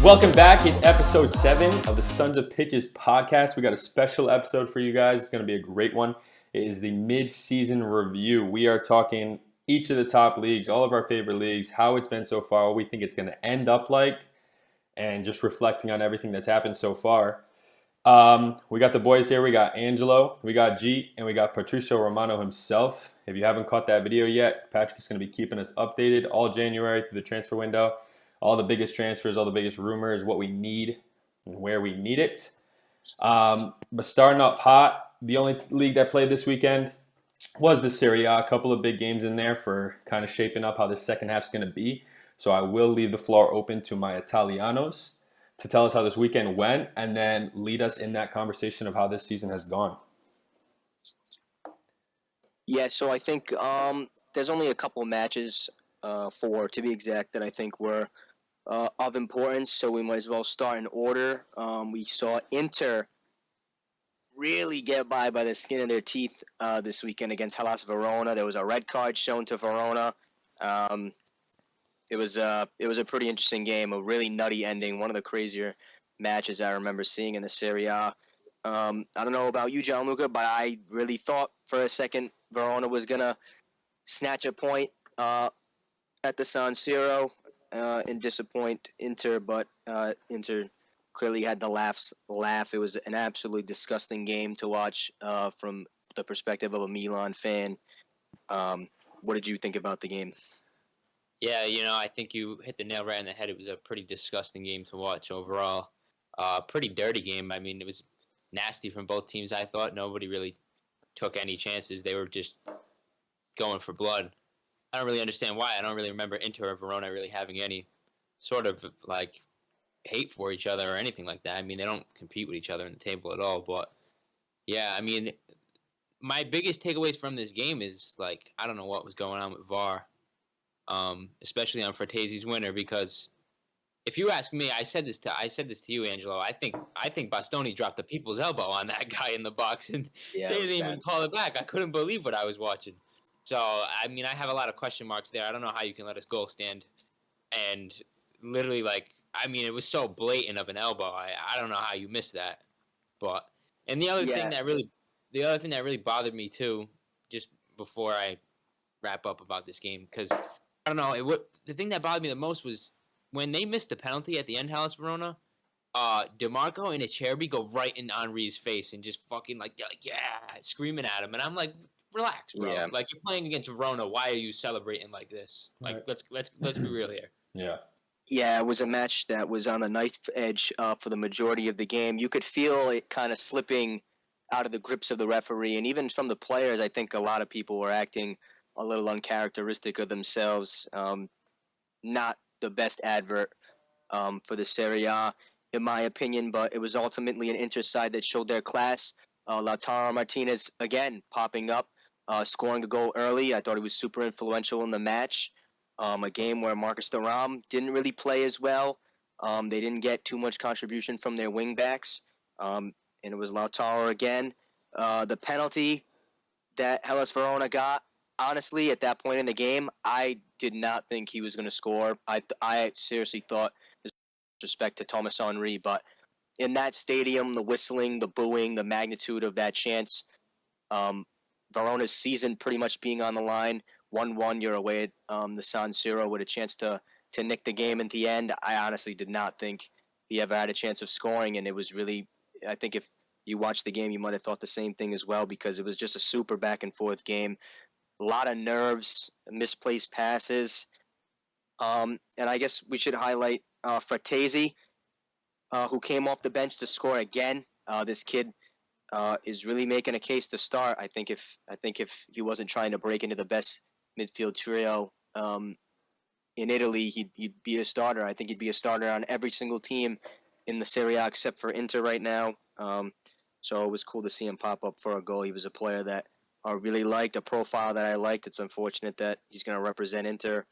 Welcome back. It's episode 7 of the Sons of Pitches podcast. We got a special episode for you guys. It's going to be a great one. It is the mid-season review. We are talking each of the top leagues, all of our favorite leagues, how it's been so far, what we think it's going to end up like, and just reflecting on everything that's happened so far. We got the boys here. We got Angelo, we got G, and we got Patricio Romano himself. If you haven't caught that video yet, Patrick is going to be keeping us updated all January through the transfer window. All the biggest transfers, all the biggest rumors, what we need and where we need it. But starting off hot, the only league that played this weekend was the Serie. A couple of big games in there for kind of shaping up how the second half is going to be. So I will leave the floor open to my Italianos to tell us how this weekend went and then lead us in that conversation of how this season has gone. Yeah, so I think there's only a couple of matches, four to be exact, that I think were of importance, so we might as well start in order. We saw Inter really get by the skin of their teeth this weekend against Hellas Verona. There was a red card shown to Verona. It was a pretty interesting game, a really nutty ending, one of the crazier matches I remember seeing in the Serie A. I don't know about you, Gianluca, but I really thought for a second Verona was going to snatch a point at the San Siro and disappoint Inter, but Inter clearly had the laugh. It was an absolutely disgusting game to watch from the perspective of a Milan fan. What did you think about the game? Yeah, I think you hit the nail right on the head. It was a pretty disgusting game to watch overall. Pretty dirty game. I mean, it was nasty from both teams, I thought. Nobody really took any chances. They were just going for blood. I don't really understand why. I don't really remember Inter or Verona really having any sort of, hate for each other or anything like that. I mean, they don't compete with each other in the table at all. But, yeah, I mean, my biggest takeaways from this game is, I don't know what was going on with VAR, especially on Fratese's winner, because if you ask me, I said this to you, Angelo. I think Bastoni dropped the people's elbow on that guy in the box, and they didn't even call it back. I couldn't believe what I was watching. So, I mean, I have a lot of question marks there. I don't know how you can let us goal stand. And literally, it was so blatant of an elbow. I don't know how you missed that. But, and the other thing that really bothered me too, just before I wrap up about this game, because I don't know, the thing that bothered me the most was when they missed the penalty at the end, Hellas Verona. DeMarco and Acerbi go right in Henri's face and just fucking screaming at him, and I'm like, relax, bro. Yeah. You're playing against Verona. Why are you celebrating like this? Let's be real here. Yeah. Yeah, it was a match that was on the knife edge for the majority of the game. You could feel it kind of slipping out of the grips of the referee, and even from the players, I think a lot of people were acting a little uncharacteristic of themselves. Not the best advert for the Serie A, in my opinion, but it was ultimately an Inter side that showed their class. Lautaro Martinez, again, popping up, scoring a goal early. I thought he was super influential in the match. A game where Marcus Thuram didn't really play as well. They didn't get too much contribution from their wingbacks. And it was Lautaro again. The penalty that Hellas Verona got, honestly, at that point in the game, I did not think he was going to score. I seriously thought, with respect to Thomas Henry, but in that stadium, the whistling, the booing, the magnitude of that chance, Verona's season pretty much being on the line, 1-1, you're away at the San Siro with a chance to nick the game at the end. I honestly did not think he ever had a chance of scoring, and it was really, I think if you watched the game, you might have thought the same thing as well, because it was just a super back-and-forth game. A lot of nerves, misplaced passes. And I guess we should highlight Fratesi, who came off the bench to score again. This kid is really making a case to start. I think if he wasn't trying to break into the best midfield trio in Italy, he'd be a starter. I think he'd be a starter on every single team in the Serie A except for Inter right now. So it was cool to see him pop up for a goal. He was a player that I really liked, a profile that I liked. It's unfortunate that he's going to represent Inter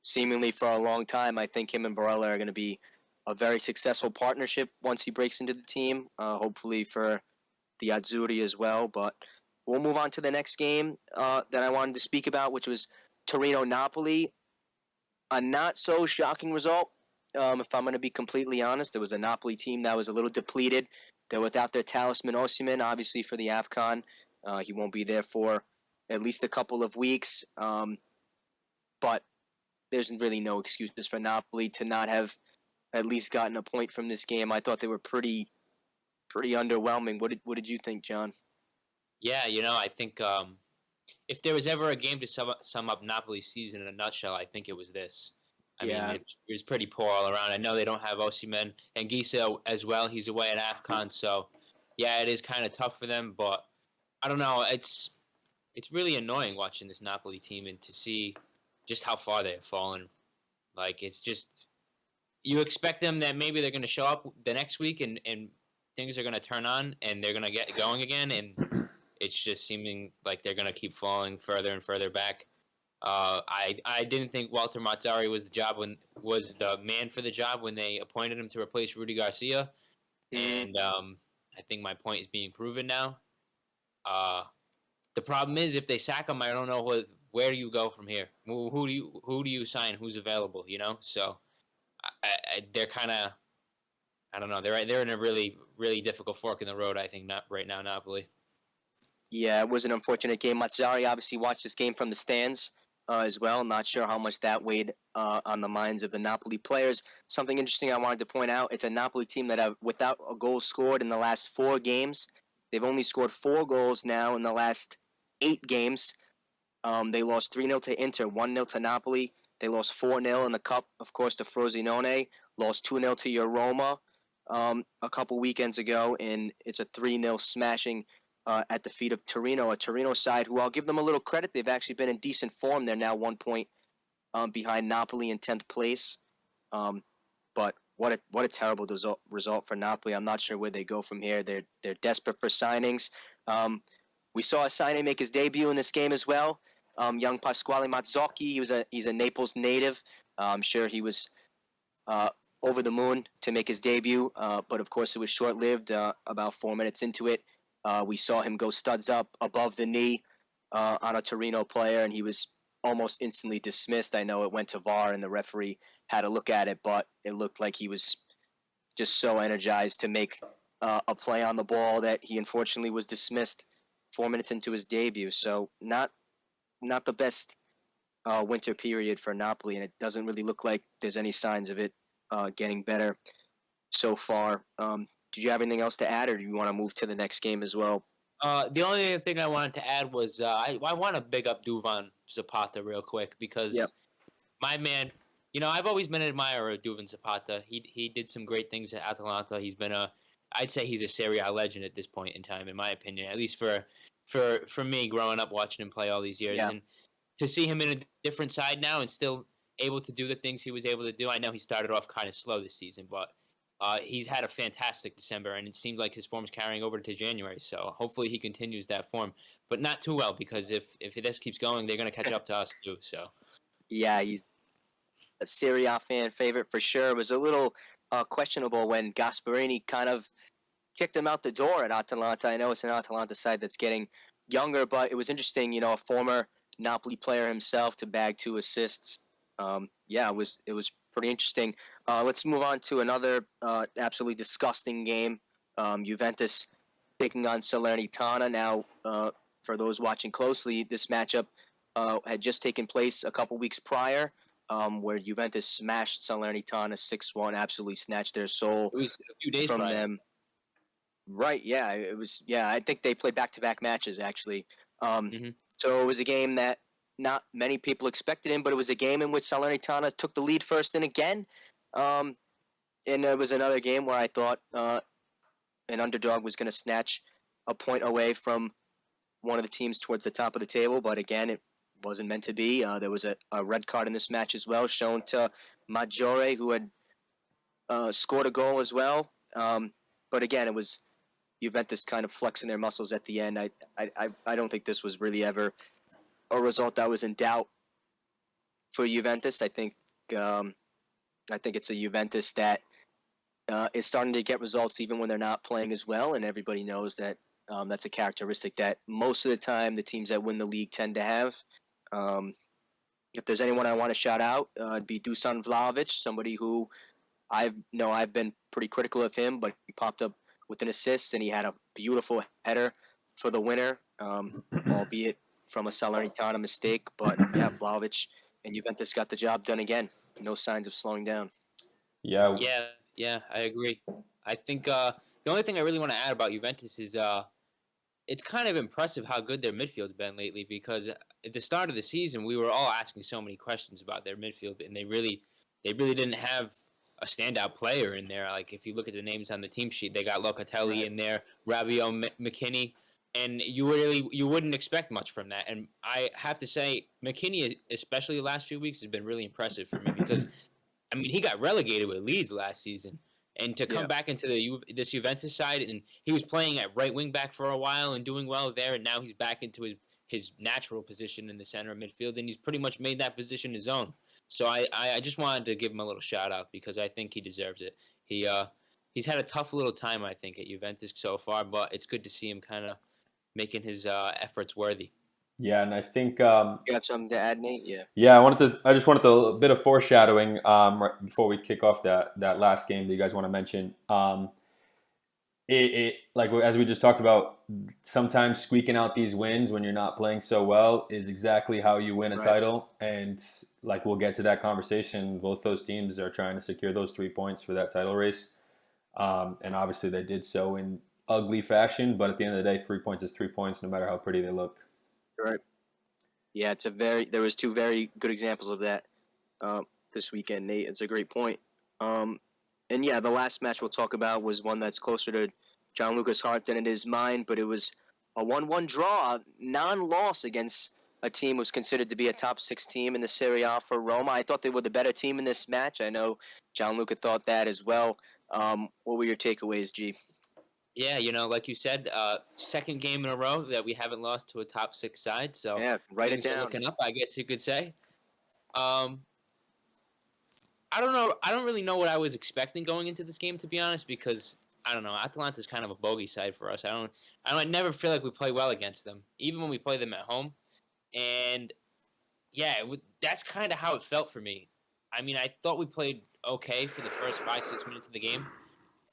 seemingly for a long time. I think him and Barella are going to be a very successful partnership once he breaks into the team, hopefully for the Azzurri as well. But we'll move on to the next game that I wanted to speak about, which was Torino-Napoli. A not-so-shocking result if I'm going to be completely honest. It was a Napoli team that was a little depleted. They're without their talisman Osimhen, obviously, for the AFCON. He won't be there for at least a couple of weeks. But there's really no excuses for Napoli to not have at least gotten a point from this game. I thought they were pretty underwhelming. What did you think, John? Yeah, I think if there was ever a game to sum up Napoli's season in a nutshell, I think it was this. I mean, Yeah. it was pretty poor all around. I know they don't have Osimhen and Gisa as well. He's away at AFCON, so yeah, it is kind of tough for them. But I don't know. It's really annoying watching this Napoli team and to see just how far they have fallen. Like, it's just you expect them that maybe they're going to show up the next week and things are going to turn on and they're going to get going again, and it's just seeming like they're going to keep falling further and further back. I didn't think Walter Mazzari was the man for the job when they appointed him to replace Rudy Garcia, and I think my point is being proven now. The problem is if they sack him, I don't know where do you go from here. Who do you sign? Who's available? So they're kind of, I don't know. They're in a really really difficult fork in the road. I think not right now, Napoli. Yeah, it was an unfortunate game. Mazzari obviously watched this game from the stands as well. Not sure how much that weighed on the minds of the Napoli players. Something interesting I wanted to point out, it's a Napoli team that have, without a goal scored in the last 4 games. They've only scored 4 goals now in the last 8 games. They lost 3-0 to Inter, 1-0 to Napoli. They lost 4-0 in the Cup, of course, to Frosinone. Lost 2-0 to your Roma a couple weekends ago, and it's a 3-0 smashing at the feet of Torino, a Torino side who I'll give them a little credit. They've actually been in decent form. They're now 1 point behind Napoli in 10th place. But what a terrible result for Napoli. I'm not sure where they go from here. They're desperate for signings. We saw a signing make his debut in this game as well. Young Pasquale Mazzocchi. He's a Naples native. I'm sure he was over the moon to make his debut, but of course it was short-lived. About 4 minutes into it, we saw him go studs up above the knee on a Torino player, and he was almost instantly dismissed. I know it went to VAR, and the referee had a look at it, but it looked like he was just so energized to make a play on the ball that he unfortunately was dismissed 4 minutes into his debut. So not the best winter period for Napoli, and it doesn't really look like there's any signs of it getting better so far. Did you have anything else to add, or do you want to move to the next game as well? The only other thing I wanted to add was I want to big up Duvan Zapata real quick because my man, I've always been an admirer of Duvan Zapata. He did some great things at Atalanta. He's been I'd say he's a Serie A legend at this point in time, in my opinion, at least for me growing up watching him play all these years. And to see him in a different side now and still able to do the things he was able to do. I know he started off kind of slow this season, but he's had a fantastic December, and it seems like his form's carrying over to January. So hopefully he continues that form, but not too well because if this keeps going, they're going to catch up to us too. So yeah, he's a Serie A fan favorite for sure. It was a little questionable when Gasperini kind of kicked him out the door at Atalanta. I know it's an Atalanta side that's getting younger, but it was interesting, a former Napoli player himself to bag 2 assists. It was pretty interesting. Let's move on to another absolutely disgusting game. Juventus taking on Salernitana. Now, for those watching closely, this matchup had just taken place a couple weeks prior, where Juventus smashed Salernitana 6-1, absolutely snatched their soul it was a few days from prior. them. Right, yeah, it was. Yeah, I think they played back-to-back matches actually. So it was a game that not many people expected in, but it was a game in which Salernitana took the lead first and again. And it was another game where I thought an underdog was going to snatch a point away from one of the teams towards the top of the table, but again, it wasn't meant to be. There was a red card in this match as well, shown to Maggiore, who had scored a goal as well. But again, it was Juventus kind of flexing their muscles at the end. I don't think this was really ever a result that was in doubt for Juventus. I think it's a Juventus that is starting to get results even when they're not playing as well, and everybody knows that that's a characteristic that most of the time the teams that win the league tend to have. If there's anyone I want to shout out, it'd be Dusan Vlahovic, somebody who I've been pretty critical of him, but he popped up with an assist and he had a beautiful header for the winner, albeit from a Salernitana mistake. But yeah, Vlahovic and Juventus got the job done again. No signs of slowing down. Yeah, Yeah, I agree. I think the only thing I really want to add about Juventus is it's kind of impressive how good their midfield's been lately because at the start of the season we were all asking so many questions about their midfield and they really didn't have a standout player in there. Like if you look at the names on the team sheet, they got Locatelli Right. in there, Rabiot, McKinney, and you wouldn't expect much from that. And I have to say, McKinney, especially the last few weeks, has been really impressive for me because I mean, he got relegated with Leeds last season, and to come Yeah. back into this Juventus side, and he was playing at right wing back for a while and doing well there, and now he's back into his natural position in the center of midfield, and he's pretty much made that position his own. So I just wanted to give him a little shout out because I think he deserves it. He's had a tough little time I think at Juventus so far, but it's good to see him kind of making his efforts worthy. yeah, and I think You have something to add, Nate? Yeah. yeah, I just wanted a bit of foreshadowing right before we kick off that last game that you guys want to mention. It like as we just talked about, sometimes squeaking out these wins when you're not playing so well is exactly how you win a Right. title. And like we'll get to that conversation. Both those teams are trying to secure those 3 points for that title race, and obviously they did so in ugly fashion. But at the end of the day, 3 points is 3 points, no matter how pretty they look. Right. Yeah, there was two very good examples of that this weekend, Nate. It's a great point. Um, and yeah, the last match we'll talk about was one that's closer to John Lucas' heart than it is mine, but it was a 1-1 draw, non-loss against a team was considered to be a top 6 team in the Serie A for Roma. I thought they were the better team in this match. I know John Luca thought that as well. What were your takeaways, G? Yeah, like you said, second game in a row that we haven't lost to a top 6 side. So Yeah, write it things are down. looking up, I guess you could say. Um, I don't know. I don't really know what I was expecting going into this game, to be honest, because I don't know. Atalanta's kind of a bogey side for us. I never feel like we play well against them, even when we play them at home. And yeah, that's kind of how it felt for me. I mean, I thought we played okay for the first 5-6 minutes of the game,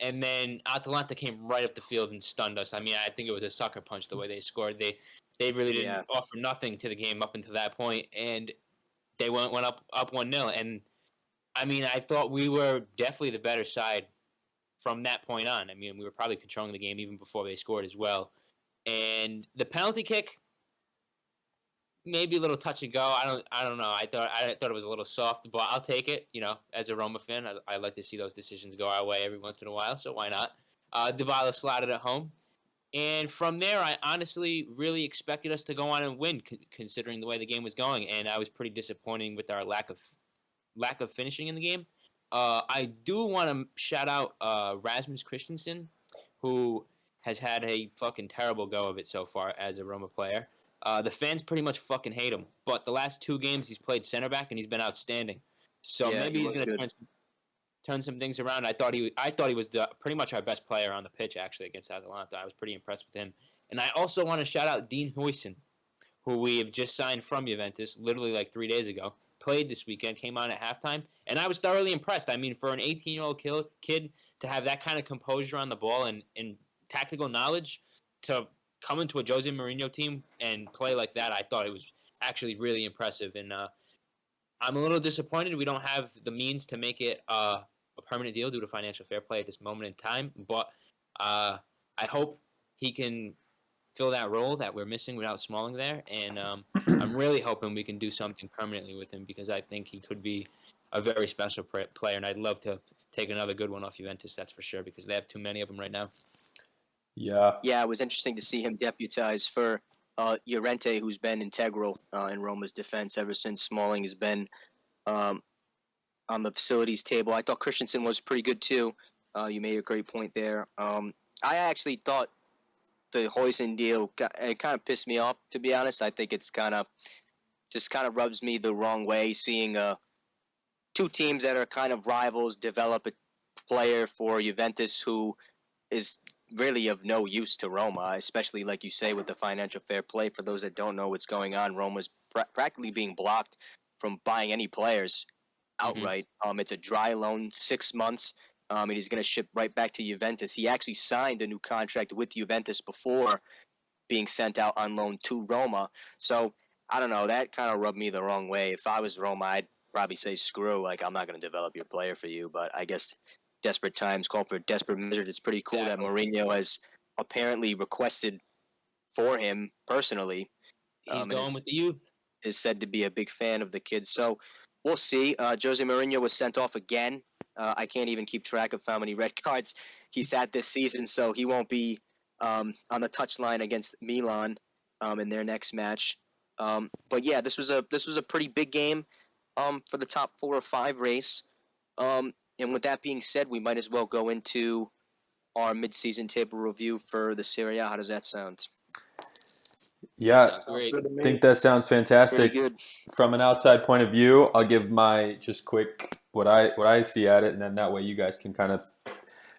and then Atalanta came right up the field and stunned us. I mean, I think it was a sucker punch the way they scored. They really Yeah. didn't offer nothing to the game up until that point, and they went up 1-0. And I mean, I thought we were definitely the better side from that point on. I mean, we were probably controlling the game even before they scored as well. And the penalty kick, maybe a little touch and go. I don't know. I thought it was a little soft, but I'll take it. As a Roma fan, I like to see those decisions go our way every once in a while. So why not? Dybala slotted at home, and from there, I honestly really expected us to go on and win, considering the way the game was going. And I was pretty disappointed with our lack of finishing in the game. I do want to shout out Rasmus Christensen, who has had a fucking terrible go of it so far as a Roma player. The fans pretty much fucking hate him, but the last 2 games he's played center back and he's been outstanding. So Yeah, maybe he he's was going good. to turn some things around. I thought he was pretty much our best player on the pitch actually against Atalanta. I was pretty impressed with him. And I also want to shout out Dean Huijsen, who we have just signed from Juventus literally like 3 days ago. Played this weekend, came on at halftime, and I was thoroughly impressed. I mean, for an 18-year-old kid to have that kind of composure on the ball and tactical knowledge to come into a Jose Mourinho team and play like that, I thought it was actually really impressive. And I'm a little disappointed we don't have the means to make it a permanent deal due to financial fair play at this moment in time. But I hope he can fill that role that we're missing without Smalling there. And I'm really hoping we can do something permanently with him because I think he could be a very special player. And I'd love to take another good one off Juventus, that's for sure, because they have too many of them right now. Yeah, Yeah, it was interesting to see him deputize for Llorente, who's been integral in Roma's defense ever since Smalling has been um, on the facilities table. I thought Christensen was pretty good too. You made a great point there. I actually thought the Hoyson deal it kind of pissed me off, to be honest. I think it's kind of rubs me the wrong way seeing two teams that are kind of rivals develop a player for Juventus who is really of no use to Roma, especially like you say with the financial fair play. For those that don't know what's going on, Roma's practically being blocked from buying any players outright. It's a dry loan, 6 months, and he's going to ship right back to Juventus. He actually signed a new contract with Juventus before being sent out on loan to Roma. So I don't know. That kind of rubbed me the wrong way. If I was Roma, I'd probably say screw. Like, I'm not going to develop your player for you. But I guess desperate times call for desperate measures. It's pretty cool that Exactly. Mourinho has apparently requested for him personally, He's and going with the youth. is said to be a big fan of the kid. So we'll see. Jose Mourinho was sent off again. I can't even keep track of how many red cards he sat this season, so he won't be on the touchline against Milan in their next match. But yeah, this was a pretty big game for the top 4 or 5 race. And with that being said, we might as well go into our mid-season table review for the Serie A. How does that sound? Yeah, Sounds great. I think that sounds Pretty fantastic. good. From an outside point of view, I'll give my just quick what I see at it, and then that way you guys can kind of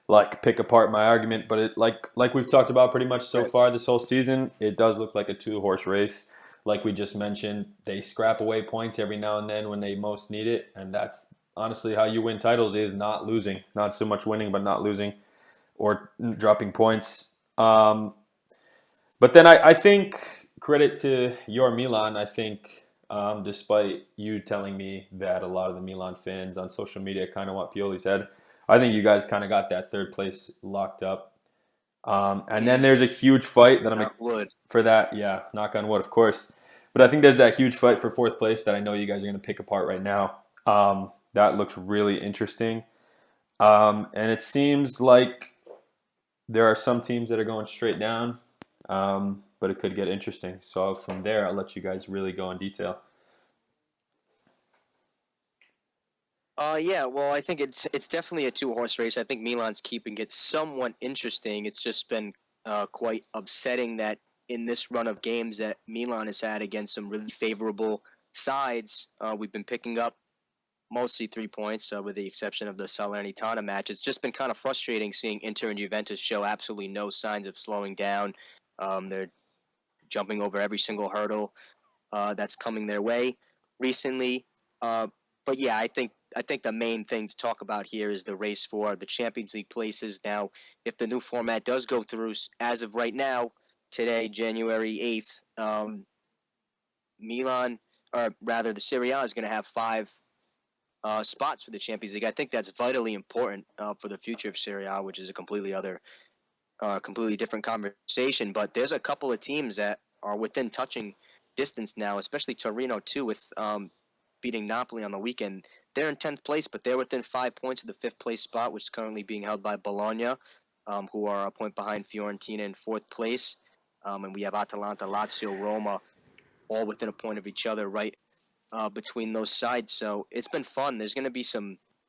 like pick apart my argument. But it like we've talked about pretty much so Right. far this whole season, it does look like a 2-horse race. Like we just mentioned, they scrap away points every now and then when they most need it, and that's honestly how you win titles is not losing, not so much winning, but not losing or dropping points. But then I think credit to your Milan. I think despite you telling me that a lot of the Milan fans on social media kind of want Pioli's head, I think you guys kind of got that 3rd place locked up. And then there's a huge fight that I'm Knock wood. for that. Yeah, knock on wood, of course. But I think there's that huge fight for 4th place that I know you guys are going to pick apart right now. That looks really interesting. And it seems like there are some teams that are going straight down, but it could get interesting. So from there, I'll let you guys really go in detail. Yeah, well, I think it's definitely a 2-horse race. I think Milan's keeping it somewhat interesting. It's just been quite upsetting that in this run of games that Milan has had against some really favorable sides, we've been picking up mostly 3 points, with the exception of the Salernitana match. It's just been kind of frustrating seeing Inter and Juventus show absolutely no signs of slowing down. They're jumping over every single hurdle that's coming their way recently. But yeah, I think the main thing to talk about here is the race for the Champions League places. Now, if the new format does go through, as of right now, today, January 8th, Milan, or rather the Serie A, is going to have 5 spots for the Champions League. I think that's vitally important for the future of Serie A, which is a completely different conversation. But there's a couple of teams that are within touching distance now, especially Torino too, with beating Napoli on the weekend. They're in 10th place, but they're within 5 points of the 5th place spot, which is currently being held by Bologna, who are a point behind Fiorentina in 4th place. And we have Atalanta, Lazio, Roma, all within a point of each other, right between those sides. So it's been fun. There's going to be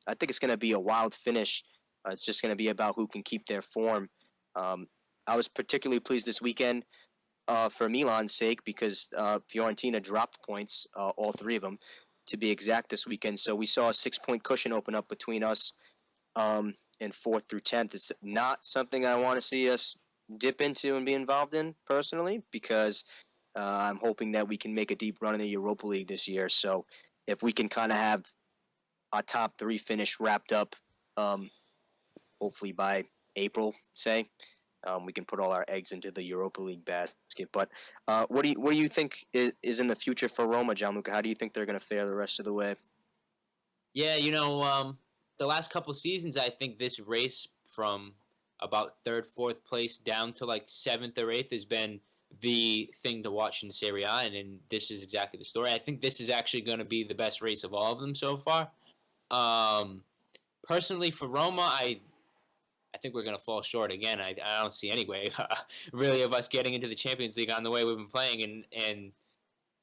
I think it's going to be a wild finish. It's just going to be about who can keep their form. I was particularly pleased this weekend for Milan's sake because Fiorentina dropped points, all 3 of them, to be exact, this weekend. So we saw a 6-point cushion open up between us in 4th through 10th. It's not something I want to see us dip into and be involved in personally because I'm hoping that we can make a deep run in the Europa League this year. So if we can kind of have a top 3 finish wrapped up, hopefully by April, say, we can put all our eggs into the Europa League basket. But what do you think is in the future for Roma, Gianluca? How do you think they're going to fare the rest of the way? Yeah, the last couple seasons, I think this race from about 3rd, 4th place down to like 7th or 8th has been the thing to watch in Serie A, and this is exactly the story. I think this is actually going to be the best race of all of them so far. Personally, for Roma, I think we're going to fall short again. I don't see any way, really, of us getting into the Champions League on the way we've been playing, and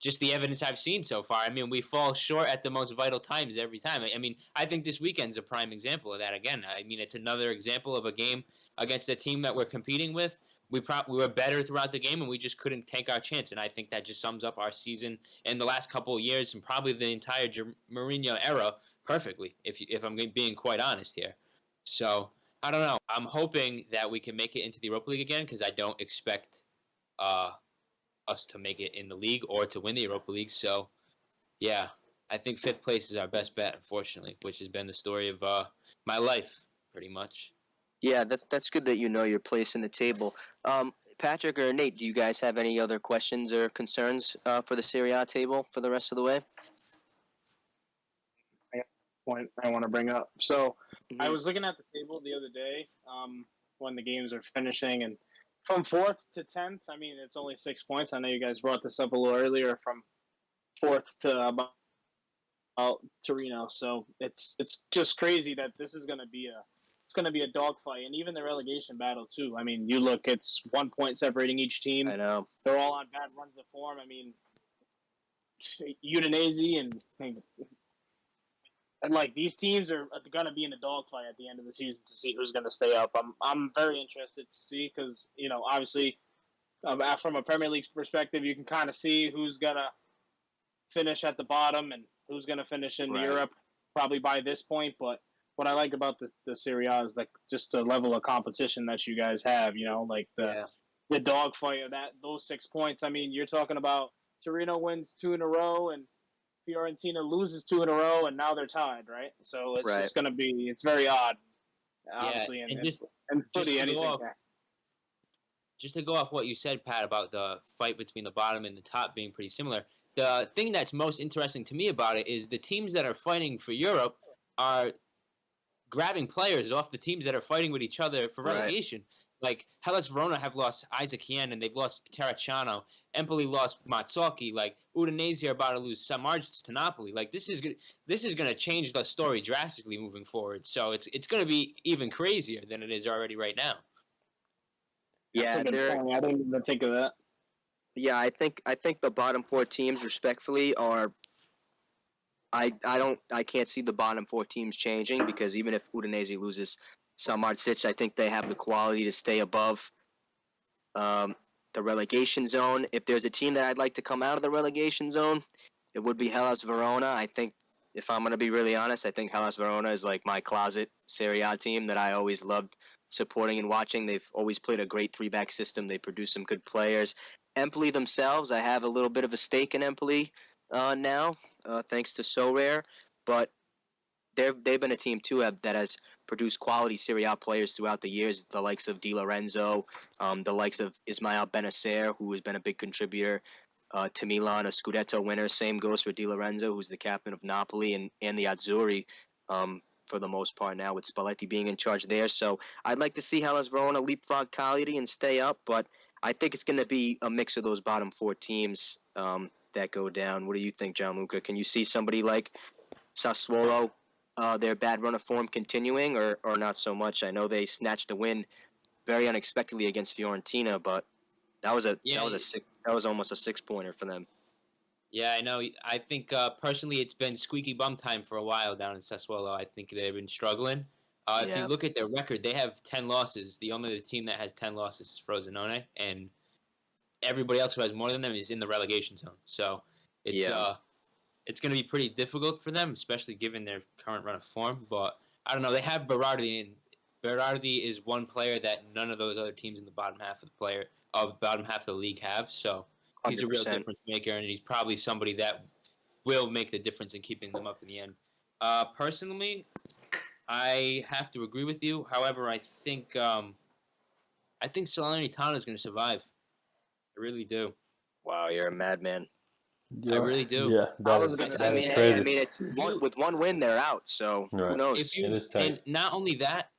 just the evidence I've seen so far. I mean, we fall short at the most vital times every time. I mean, I think this weekend's a prime example of that again. I mean, it's another example of a game against a team that we're competing with. We were better throughout the game, and we just couldn't take our chance. And I think that just sums up our season in the last couple of years and probably the entire Mourinho era perfectly, if I'm being quite honest here. So, I don't know. I'm hoping that we can make it into the Europa League again because I don't expect us to make it in the league or to win the Europa League. So, yeah, I think 5th place is our best bet, unfortunately, which has been the story of my life, pretty much. Yeah, that's good that you know your place in the table. Patrick or Nate, do you guys have any other questions or concerns for the Serie A table for the rest of the way? Point I want to bring up. So I Mhm. was looking at the table the other day when the games are finishing, and from 4th to 10th, I mean, it's only 6 points. I know you guys brought this up a little earlier from 4th to about Torino. So it's just crazy that this is going to be a dogfight, and even the relegation battle too. I mean, you look, it's 1 point separating each team. I know. They're all on bad runs of form. I mean, Udinese and like these teams are going to be in a dogfight at the end of the season to see who's going to stay up. I'm very interested to see because obviously from a Premier League perspective, you can kind of see who's going to finish at the bottom and who's going to finish in Right. Europe probably by this point. But what I like about the Serie A is like just the level of competition that you guys have. Like the dogfight of those 6 points. I mean, you're talking about Torino wins 2 in a row and Fiorentina loses 2 in a row, and now they're tied, right? So it's Right. just going to be, it's very odd, obviously, and footy, anything. Just to go off what you said, Pat, about the fight between the bottom and the top being pretty similar, the thing that's most interesting to me about it is the teams that are fighting for Europe are grabbing players off the teams that are fighting with each other for Right. relegation. Like, Hellas Verona have lost Isaac Hien, and they've lost Terracciano. Empoli lost Mazzocchi. Like, Udinese are about to lose Samardzic to Napoli. Like, this is going to change the story drastically moving forward. So it's going to be even crazier than it is already right now. Yeah, I didn't even think of that. Yeah, I think the bottom 4 teams, respectfully, are. I can't see the bottom 4 teams changing because even if Udinese loses Samardzic, I think they have the quality to stay above the relegation zone. If there's a team that I'd like to come out of the relegation zone, it would be Hellas Verona. I think, if I'm going to be really honest, I think Hellas Verona is like my closet Serie A team that I always loved supporting and watching. They've always played a great 3-back system. They produce some good players. Empoli themselves, I have a little bit of a stake in Empoli now, thanks to Serie, but they've been a team too that has produced quality Serie A players throughout the years, the likes of Di Lorenzo, the likes of Ismail Benacer, who has been a big contributor to Milan, a Scudetto winner. Same goes for Di Lorenzo, who's the captain of Napoli and the Azzurri for the most part now, with Spalletti being in charge there. So I'd like to see Hellas Verona leapfrog Cagliari and stay up, but I think it's going to be a mix of those bottom 4 teams that go down. What do you think, Gianluca? Can you see somebody like Sassuolo, their bad run of form continuing, or not so much? I know they snatched a win very unexpectedly against Fiorentina, but that was almost a 6-pointer for them. Yeah, I know. I think personally, it's been squeaky bum time for a while down in Sassuolo. I think they've been struggling. If you look at their record, they have 10 losses. The only team that has 10 losses is Frosinone, and everybody else who has more than them is in the relegation zone. So it's going to be pretty difficult for them, especially given their current run of form. But I don't know. They have Berardi, and Berardi is one player that none of those other teams in the bottom half of the league have. So he's 100%. a real difference maker, and he's probably somebody that will make the difference in keeping them up in the end. Personally, I have to agree with you. However, I think Salernitana is going to survive. I really do. Wow, you're a madman. I really do. Yeah, that is crazy. I mean, it's with one win they're out. So who knows? It is tight. And not only that,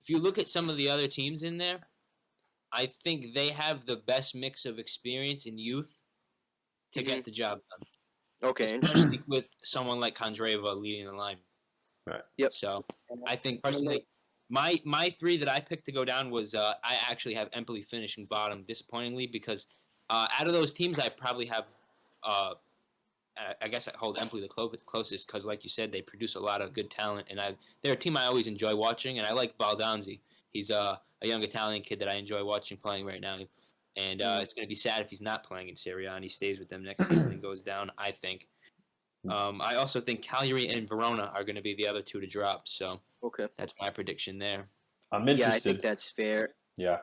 if you look at some of the other teams in there, I think they have the best mix of experience and youth to get the job done. Okay, especially with someone like Kondreva leading the line. Right. Yep. So I think personally, my 3 that I picked to go down was I actually have Empoli finishing bottom, disappointingly, because out of those teams I probably have. I guess I hold Empoli the closest because, like you said, they produce a lot of good talent, and they're a team I always enjoy watching, and I like Baldanzi. He's a young Italian kid that I enjoy watching playing right now, and it's going to be sad if he's not playing in Serie A and he stays with them next season and goes down, I think. I also think Cagliari and Verona are going to be the other 2 to drop, so that's my prediction there. I'm interested. Yeah, I think that's fair. Yeah.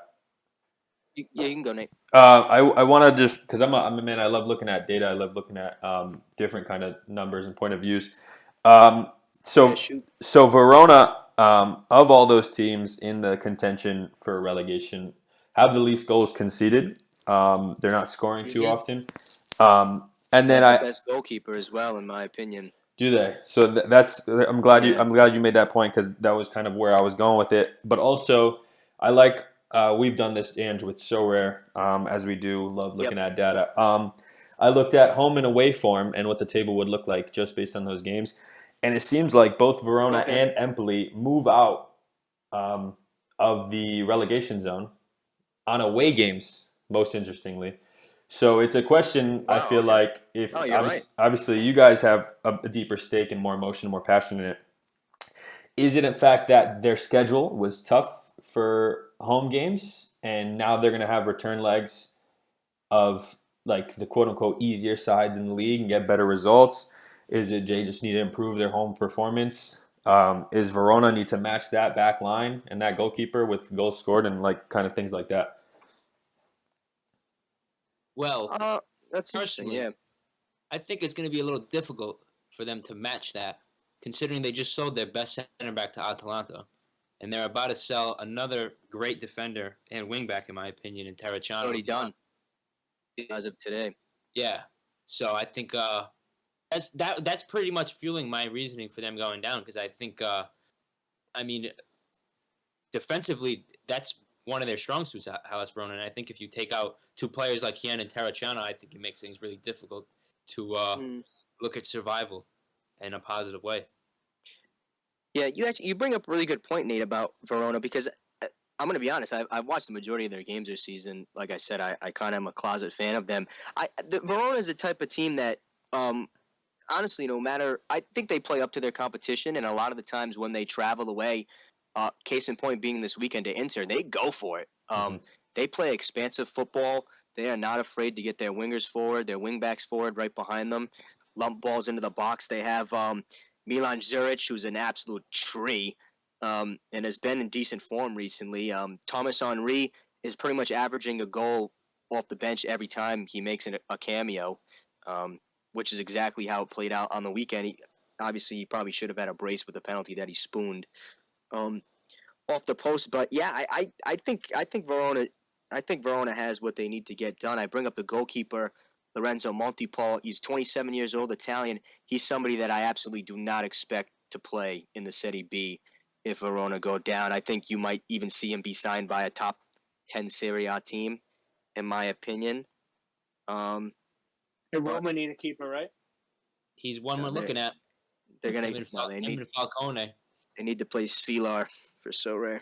Yeah, you can go, Nate. I want to just because I'm a man. I love looking at data. I love looking at different kind of numbers and point of views. Um, Yeah, so shoot. so Verona, of all those teams in the contention for relegation, have the least goals conceded. They're not scoring too Mm-hmm. often. And They then have the I best goalkeeper as well, in my opinion. do they. So that's Yeah. I'm glad you made that point because that was kind of where I was going with it. But also, I like we've done this, Ange, with So Rare, as we do. Love Yep. looking at data. I looked at home and away form and what the table would look like just based on those games, and it seems like both Verona Okay. and Empoli move out um, of the relegation zone on away games. Most interestingly. So it's a question. I Wow. feel Okay. like if Oh, you're right. obviously you guys have a deeper stake and more emotion, more passion in it. Is it in fact that their schedule was tough for home games, and now they're going to have return legs of like the quote unquote easier sides in the league and get better results? Is it they just need to improve their home performance? Is Verona need to match that back line and that goalkeeper with goals scored and like kind of things like that? Well, That's interesting. personally, Yeah. I think it's going to be a little difficult for them to match that, considering they just sold their best center back to Atalanta, and they're about to sell another great defender and wingback, in my opinion, in Already Terracciano. done as of today. Yeah, so I think that's pretty much fueling my reasoning for them going down because I think I mean defensively that's one of their strong suits, Hellas Verona, and I think if you take out two players like Hien and Terracciano, I think it makes things really difficult to Mm. look at survival in a positive way. Yeah, you bring up a really good point, Nate, about Verona because I'm going to be honest. I've watched the majority of their games this season. Like I said, I kind of am a closet fan of them. Verona is the type of team that, honestly, no matter, I think they play up to their competition, and a lot of the times when they travel away, case in point being this weekend to Inter, they go for it. Mm-hmm. They play expansive football. They are not afraid to get their wingers forward, their wingbacks forward, right behind them, lump balls into the box. They have Milan Zuric, who's an absolute tree, and has been in decent form recently. Thomas Henry is pretty much averaging a goal off the bench every time he makes a cameo, which is exactly how it played out on the weekend. Obviously, he probably should have had a brace with the penalty that he spooned off the post. But yeah, I think Verona has what they need to get done. I bring up the goalkeeper, Lorenzo Montipol. He's 27 years old, Italian. He's somebody that I absolutely do not expect to play in the Serie B if Verona go down. I think you might even see him be signed by a top 10 Serie A team, in my opinion. And But- Roma need a keeper, right? He's one we're they're- looking at. They're gonna Him and, no, they need Falcone. they need to play Svilar for so rare.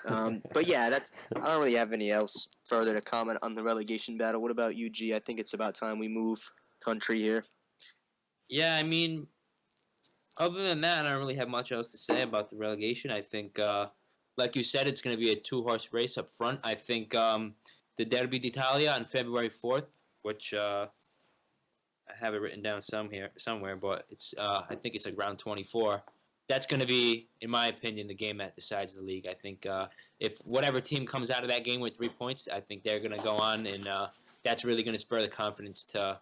But yeah, I don't really have any else further to comment on the relegation battle. What about you, G? I think it's about time we move country here. Yeah, I mean, other than that, I don't really have much else to say about the relegation. I think, like you said, it's going to be a two-horse race up front. I think the Derby d'Italia on February 4th, which I have it written down somewhere, but it's I think it's like round 24. That's going to be, in my opinion, the game that decides the league. I think if whatever team comes out of that game with 3 points, I think they're going to go on, and that's really going to spur the confidence to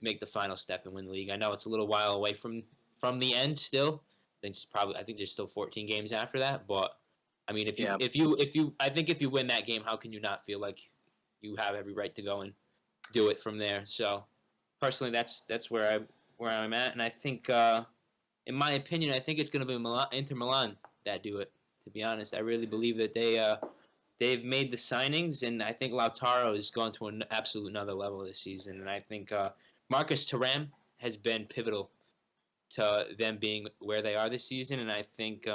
make the final step and win the league. I know it's a little while away from the end still. I think there's still 14 games after that, but I mean, if you win that game, how can you not feel like you have every right to go and do it from there? So personally, that's where I'm at, and I think, in my opinion, I think it's going to be Inter Milan that do it. To be honest, I really believe that they've made the signings, and I think Lautaro is going to an absolute another level this season, and I think Marcus Thuram has been pivotal to them being where they are this season, and I think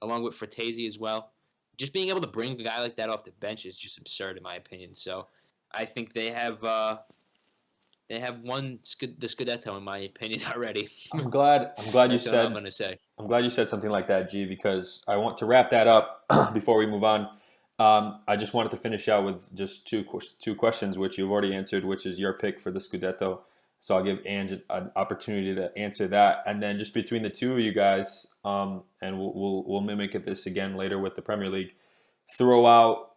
along with Fratesi as well, just being able to bring a guy like that off the bench is just absurd in my opinion. So I think they have won the Scudetto in my opinion already. I'm glad you That's what I'm said. going to say. I'm glad you said something like that, G, because I want to wrap that up before we move on. I just wanted to finish out with just two questions, which you've already answered, which is your pick for the Scudetto. So I'll give Ange an opportunity to answer that, and then just between the two of you guys, and we'll mimic this again later with the Premier League. throw out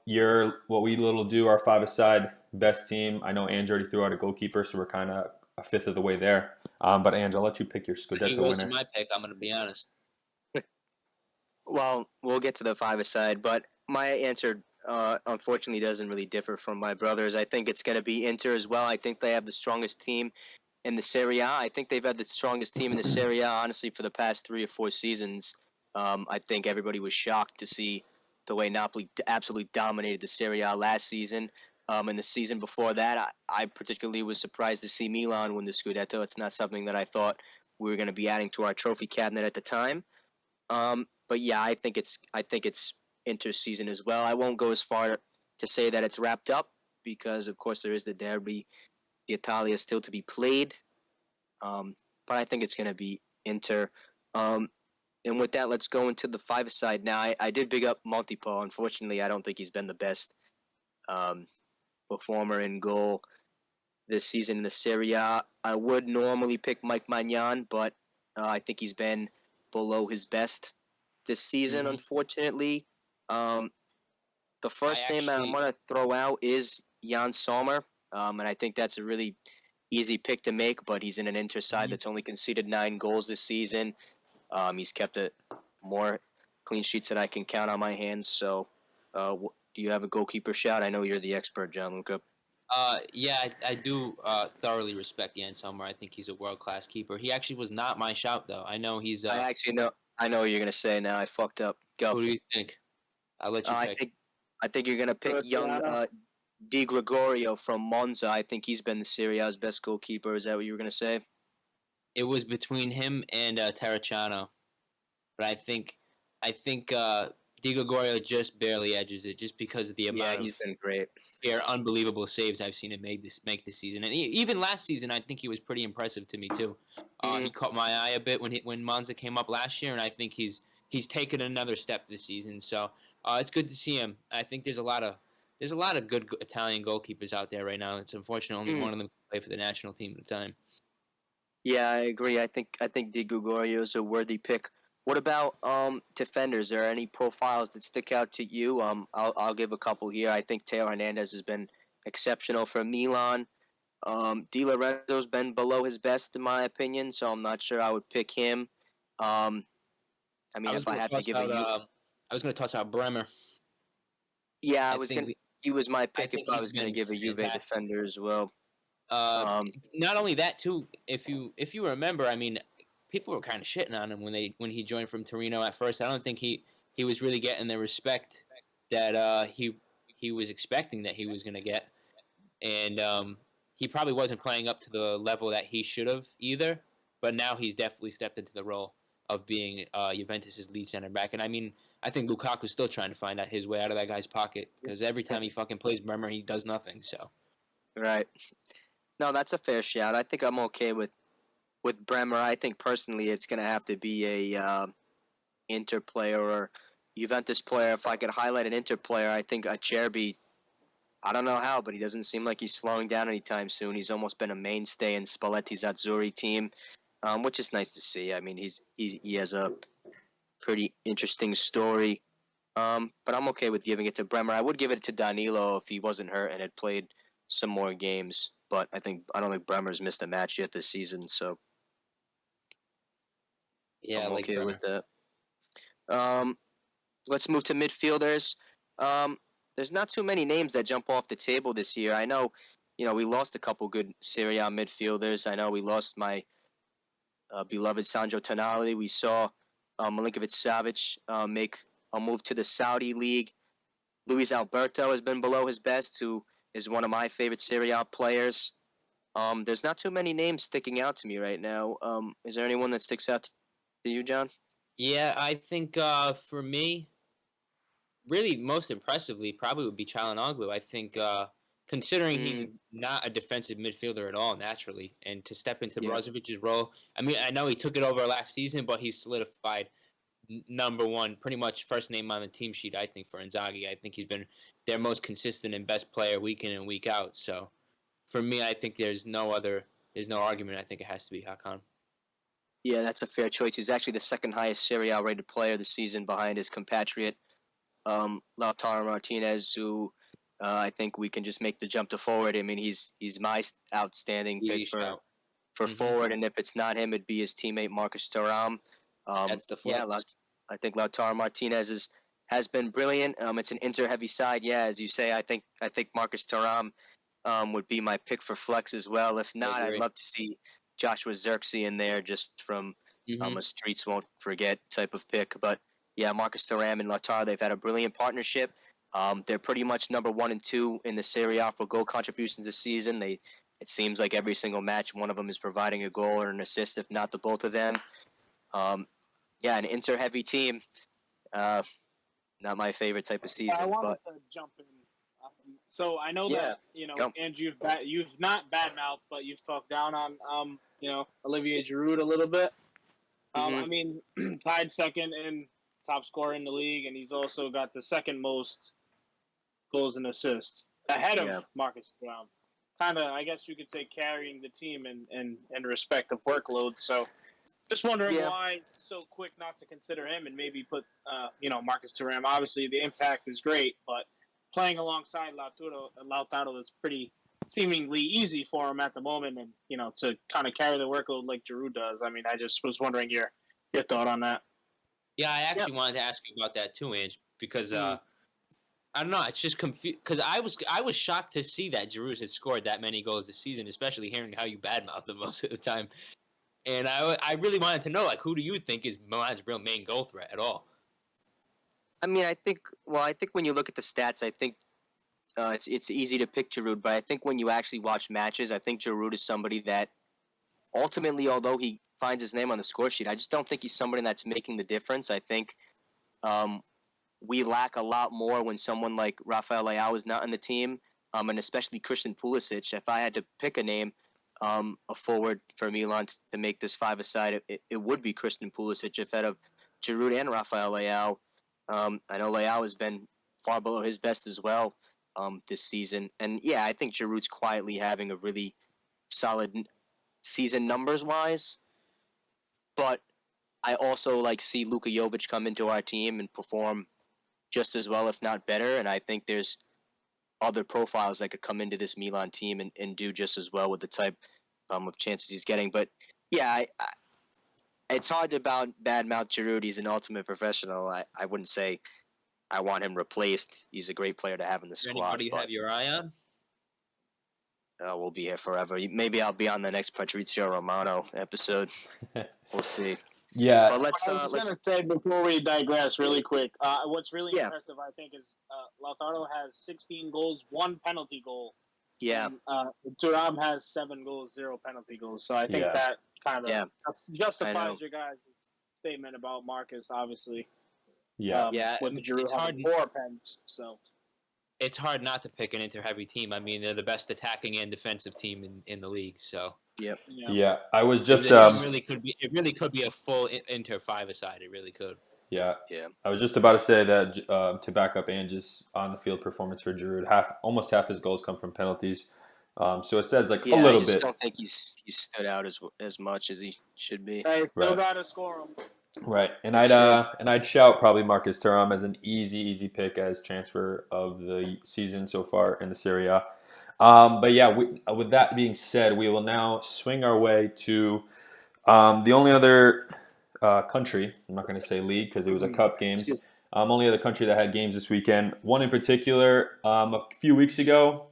what we little do, our five-a-side best team. I know Ange already threw out a goalkeeper, so we're kind of a fifth of the way there. But Ange, I'll let you pick your He Scudetto wasn't winner. my pick. I'm going to be honest. Well, we'll get to the five-a-side, but my answer unfortunately doesn't really differ from my brother's. I think it's going to be Inter as well. I think they have the strongest team in the Serie A. I think they've had the strongest team in the Serie A, honestly, for the past 3 or 4 seasons. I think everybody was shocked to see the way Napoli absolutely dominated the Serie A last season. And the season before that, I particularly was surprised to see Milan win the Scudetto. It's not something that I thought we were going to be adding to our trophy cabinet at the time. But yeah, I think it's Inter season as well. I won't go as far to say that it's wrapped up because, of course, there is the Derby d'Italia still to be played. But I think it's going to be Inter. And with that, let's go into the five-a-side. Now, I did big up Montipò. Unfortunately, I don't think he's been the best performer in goal this season in the Serie A. I would normally pick Mike Maignan, but I think he's been below his best this season, unfortunately. The first name that I'm going to throw out is Jan Sommer, and I think that's a really easy pick to make, but he's in an Inter side that's only conceded 9 goals this season. He's kept more clean sheets that I can count on my hands. So, do you have a goalkeeper shout? I know you're the expert, John Luca. Yeah, I do thoroughly respect Jan Sommer. I think he's a world-class keeper. He actually was not my shout, though. I know he's... I actually know. I know what you're going to say now. I fucked up. Go. Who do you think? I'll let you pick. I think you're going to pick young Di Gregorio from Monza. I think he's been the Serie A's best goalkeeper. Is that what you were going to say? It was between him and Terracciano. But I think Di Gregorio just barely edges it just because of the amount he's been great. Unbelievable saves I've seen him make this season. And even last season, I think he was pretty impressive to me, too. He caught my eye a bit when Monza came up last year, and I think he's taken another step this season. So it's good to see him. I think there's a lot of good Italian goalkeepers out there right now. It's unfortunate only one of them can play for the national team at a time. Yeah, I agree. I think Di Gregorio is a worthy pick. What about defenders? Are there any profiles that stick out to you? I'll give a couple here. I think Teo Hernandez has been exceptional for Milan. Di Lorenzo's been below his best in my opinion, so I'm not sure I would pick him. I mean, if I had to give I was going to toss out Bremer. Yeah, he was my pick if I was going to give a Juve defender as well. Not only that, too. If you remember, I mean, people were kind of shitting on him when he joined from Torino at first. I don't think he was really getting the respect that he was expecting that he was going to get, and he probably wasn't playing up to the level that he should have either. But now he's definitely stepped into the role of being Juventus's lead center back. And I mean, I think Lukaku's still trying to find out his way out of that guy's pocket because every time he fucking plays Bremer, he does nothing. So, right. No, that's a fair shout. I think I'm okay with Bremer. I think personally it's going to have to be a Inter player or Juventus player. If I could highlight an Inter player, I think Acerbi. I don't know how, but he doesn't seem like he's slowing down anytime soon. He's almost been a mainstay in Spalletti's Azzurri team, which is nice to see. I mean, he has a pretty interesting story. But I'm okay with giving it to Bremer. I would give it to Danilo if he wasn't hurt and had played some more games. But I don't think Bremer's missed a match yet this season, so yeah, I'm like okay Bremer. with that. Let's move to midfielders. There's not too many names that jump off the table this year. I know, we lost a couple good Serie A midfielders. I know we lost my beloved Sandro Tonali. We saw Milinkovic-Savic make a move to the Saudi League. Luis Alberto has been below his best, who is one of my favorite Serie A players. There's not too many names sticking out to me right now. Is there anyone that sticks out to you, John? Yeah, I think for me, really most impressively probably would be Çalhanoğlu. I think considering he's not a defensive midfielder at all naturally, and to step into Brozovic's role, I mean, I know he took it over last season, but he's solidified number one, pretty much first name on the team sheet, I think, for Inzaghi. I think he's been their most consistent and best player week in and week out. So for me, I think there's no argument. I think it has to be Hakan. Yeah, that's a fair choice. He's actually the second highest Serie A rated player this season behind his compatriot Lautaro Martinez, who I think we can just make the jump to forward. I mean, he's my outstanding TV pick for shout. forward, and if it's not him, it'd be his teammate Marcus Thuram. That's the Yeah, flex. I think Lautaro Martinez has been brilliant. It's an Inter-heavy side. Yeah, as you say, I think Marcus Thuram would be my pick for flex as well. If not, I'd agree. love to see Joshua Xerxes in there just from a streets won't forget type of pick. But yeah, Marcus Thuram and Lautaro, they've had a brilliant partnership. They're pretty much number 1 and 2 in the Serie A for goal contributions this season. It seems like every single match, one of them is providing a goal or an assist, if not the both of them. Yeah, an Inter-heavy team. Not my favorite type of season. I wanted but to jump in. So I know Yeah, that go. Andrew, you've not badmouthed, but you've talked down on Olivier Giroud a little bit. Mhm. I mean, tied second in top scorer in the league, and he's also got the second most goals and assists ahead of Marcus Thuram. Kind of, I guess you could say, carrying the team in respect of workload. So, just wondering why so quick not to consider him and maybe put Marcus Thuram. Obviously, the impact is great, but playing alongside Lautaro is pretty seemingly easy for him at the moment, and to kind of carry the workload like Giroud does. I mean, I just was wondering your thought on that. Yeah, I actually wanted to ask you about that too, Ange, because I don't know. It's just confused because I was shocked to see that Giroud had scored that many goals this season, especially hearing how you badmouth him most of the time. And I really wanted to know, like, who do you think is Milan's real main goal threat at all? I mean, I think when you look at the stats, I think it's easy to pick Giroud, but I think when you actually watch matches, I think Giroud is somebody that ultimately, although he finds his name on the score sheet, I just don't think he's somebody that's making the difference. I think we lack a lot more when someone like Rafael Leao is not on the team, and especially Christian Pulisic. If I had to pick a name, a forward for Milan to make this five-a-side, it would be Christian Pulisic instead of Giroud and Rafael Leao. I know Leao has been far below his best as well this season. And yeah, I think Giroud's quietly having a really solid season numbers-wise. But I also see Luka Jovic come into our team and perform just as well, if not better. And I think there's other profiles that could come into this Milan team and do just as well with the type of chances he's getting. But yeah, it's hard to badmouth Giroud. He's an ultimate professional. I wouldn't say I want him replaced. He's a great player to have in the squad. Anybody you have your eye on? We'll be here forever. Maybe I'll be on the next Patrizio Romano episode. We'll see. Yeah. But I was going to say, before we digress really quick, what's really impressive, I think, is Lautaro has 16 goals, 1 penalty goal. Yeah. And Thuram has 7 goals, 0 penalty goals. So I think that kind of justifies your guys' statement about Marcus, obviously. With the Giroud having 4 pens, so. It's hard not to pick an Inter-heavy team. I mean, they're the best attacking and defensive team in the league. So. Yep. Yeah, I was just. It really could be a full Inter five-a-side. It really could. Yeah. I was just about to say that to back up Ange's on-the-field performance for Giroud, almost half his goals come from penalties. So it says a little bit. I just don't think he's stood out as much as he should be. Hey, still gotta score him. Right, and I'd shout probably Marcus Thuram as an easy pick as transfer of the season so far in the Serie A. But yeah, with that being said, we will now swing our way to the only other country. I'm not going to say league because it was a cup games. Only other country that had games this weekend. One in particular, a few weeks ago,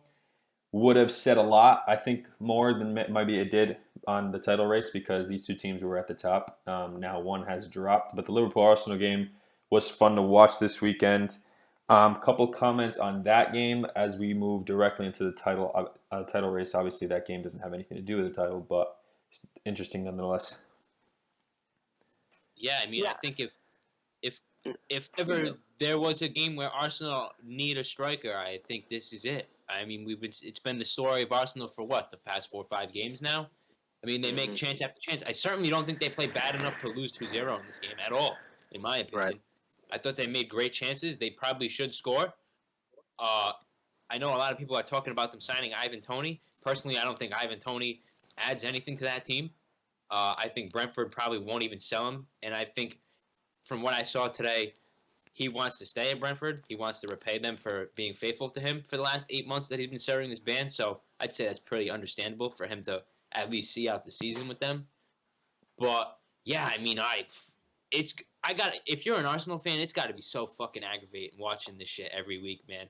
would have said a lot. I think more than maybe it did on the title race because these two teams were at the top. Now one has dropped, but the Liverpool-Arsenal game was fun to watch this weekend. Couple comments on that game as we move directly into the title race. Obviously, that game doesn't have anything to do with the title, but it's interesting nonetheless. Yeah, I mean, I think if ever there was a game where Arsenal need a striker, I think this is it. I mean, it's been the story of Arsenal for the past 4 or 5 games now. I mean, they make chance after chance. I certainly don't think they play bad enough to lose 2-0 in this game at all, in my opinion. Right. I thought they made great chances. They probably should score. I know a lot of people are talking about them signing Ivan Toney. Personally, I don't think Ivan Toney adds anything to that team. I think Brentford probably won't even sell him. And I think from what I saw today, he wants to stay at Brentford. He wants to repay them for being faithful to him for the last 8 months that he's been serving this ban. So I'd say that's pretty understandable for him to at least see out the season with them. But yeah, I mean, if you're an Arsenal fan, it's got to be so fucking aggravating watching this shit every week, man.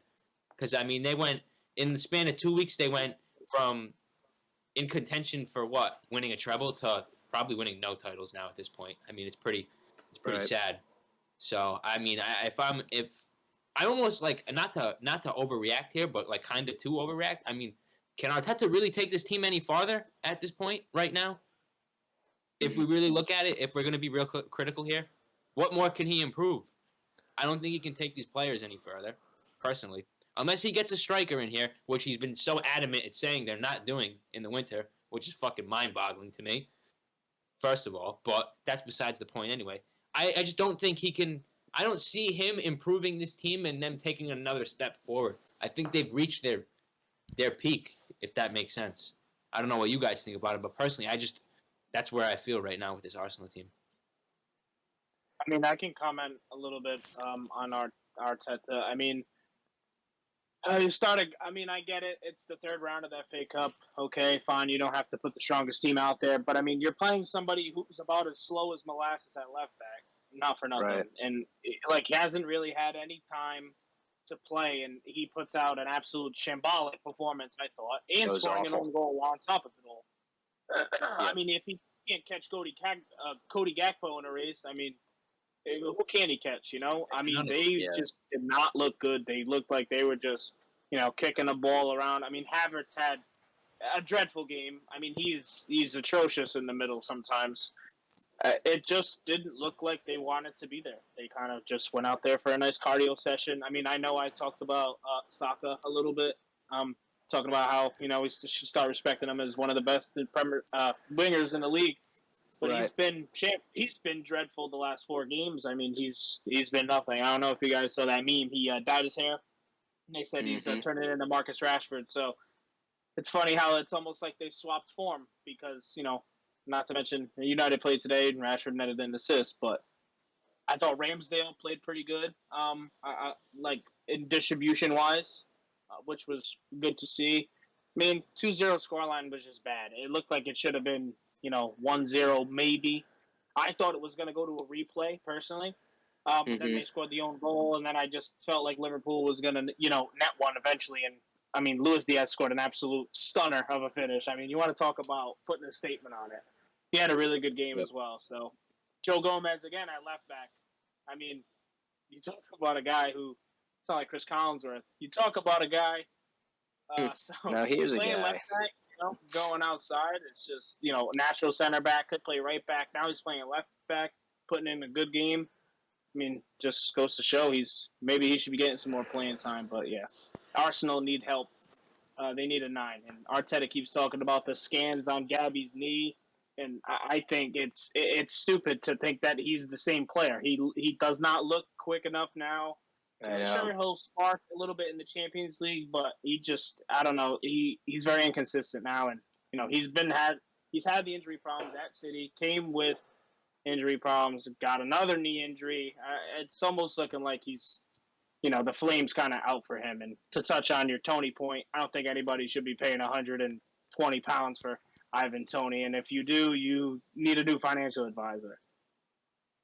Because I mean, they went in the span of 2 weeks. They went from in contention for what, winning a treble, to probably winning no titles now at this point. I mean, it's pretty Right. sad. So I mean, if I almost like not to overreact here, but like kind of to overreact. I mean, can Arteta really take this team any farther at this point right now? If we really look at it, if we're going to be real critical here, what more can he improve? I don't think he can take these players any further, personally. Unless he gets a striker in here, which he's been so adamant at saying they're not doing in the winter, which is fucking mind-boggling to me, first of all. But that's besides the point anyway. I just don't think he can – I don't see him improving this team and them taking another step forward. I think they've reached their peak, if that makes sense. I don't know what you guys think about it, but personally, that's where I feel right now with this Arsenal team. I mean, I can comment a little bit on Arteta. I mean, I get it. It's the third round of the FA Cup. Okay, fine. You don't have to put the strongest team out there. But, I mean, you're playing somebody who's about as slow as molasses at left back. Not for nothing. Right. And, like, he hasn't really had any time to play, and he puts out an absolute shambolic performance, I thought. And scoring an own goal on top of it all. I mean, if he can't catch Cody Gakpo in a race, I mean, who can he catch, you know? I mean, they just did not look good. They looked like they were just, kicking the ball around. I mean, Havertz had a dreadful game. I mean, he's atrocious in the middle sometimes. It just didn't look like they wanted to be there. They kind of just went out there for a nice cardio session. I mean, I know I talked about Saka a little bit, talking about how, we should start respecting him as one of the best wingers in the league. But Right. he's been dreadful the last 4 games. I mean, he's been nothing. I don't know if you guys saw that meme. He dyed his hair. And they said he's turning into Marcus Rashford. So it's funny how it's almost like they swapped form because, not to mention United played today and Rashford netted an assist. But I thought Ramsdale played pretty good, like in distribution-wise, which was good to see. I mean, 2-0 scoreline was just bad. It looked like it should have been, 1-0 maybe. I thought it was going to go to a replay, personally. But then they scored the own goal, and then I just felt like Liverpool was going to, net one eventually. And, I mean, Luis Diaz scored an absolute stunner of a finish. I mean, you want to talk about putting a statement on it. He had a really good game as well. So, Joe Gomez, again, at left back. I mean, you talk about a guy who, it's not like Chris Collinsworth. You talk about a guy. Now here's a playing guy. left back, going outside. It's just, natural center back, could play right back. Now he's playing left back, putting in a good game. I mean, just goes to show maybe he should be getting some more playing time. But yeah, Arsenal need help. They need a 9. And Arteta keeps talking about the scans on Gabby's knee. And I think it's stupid to think that he's the same player. He does not look quick enough now. I'm sure he'll spark a little bit in the Champions League, but I don't know. He's very inconsistent now, and he's had the injury problems at City. Came with injury problems, got another knee injury. It's almost looking like he's, the flame's kind of out for him. And to touch on your Tony point, I don't think anybody should be paying £120 for Ivan Toney, and if you do, you need a new financial advisor.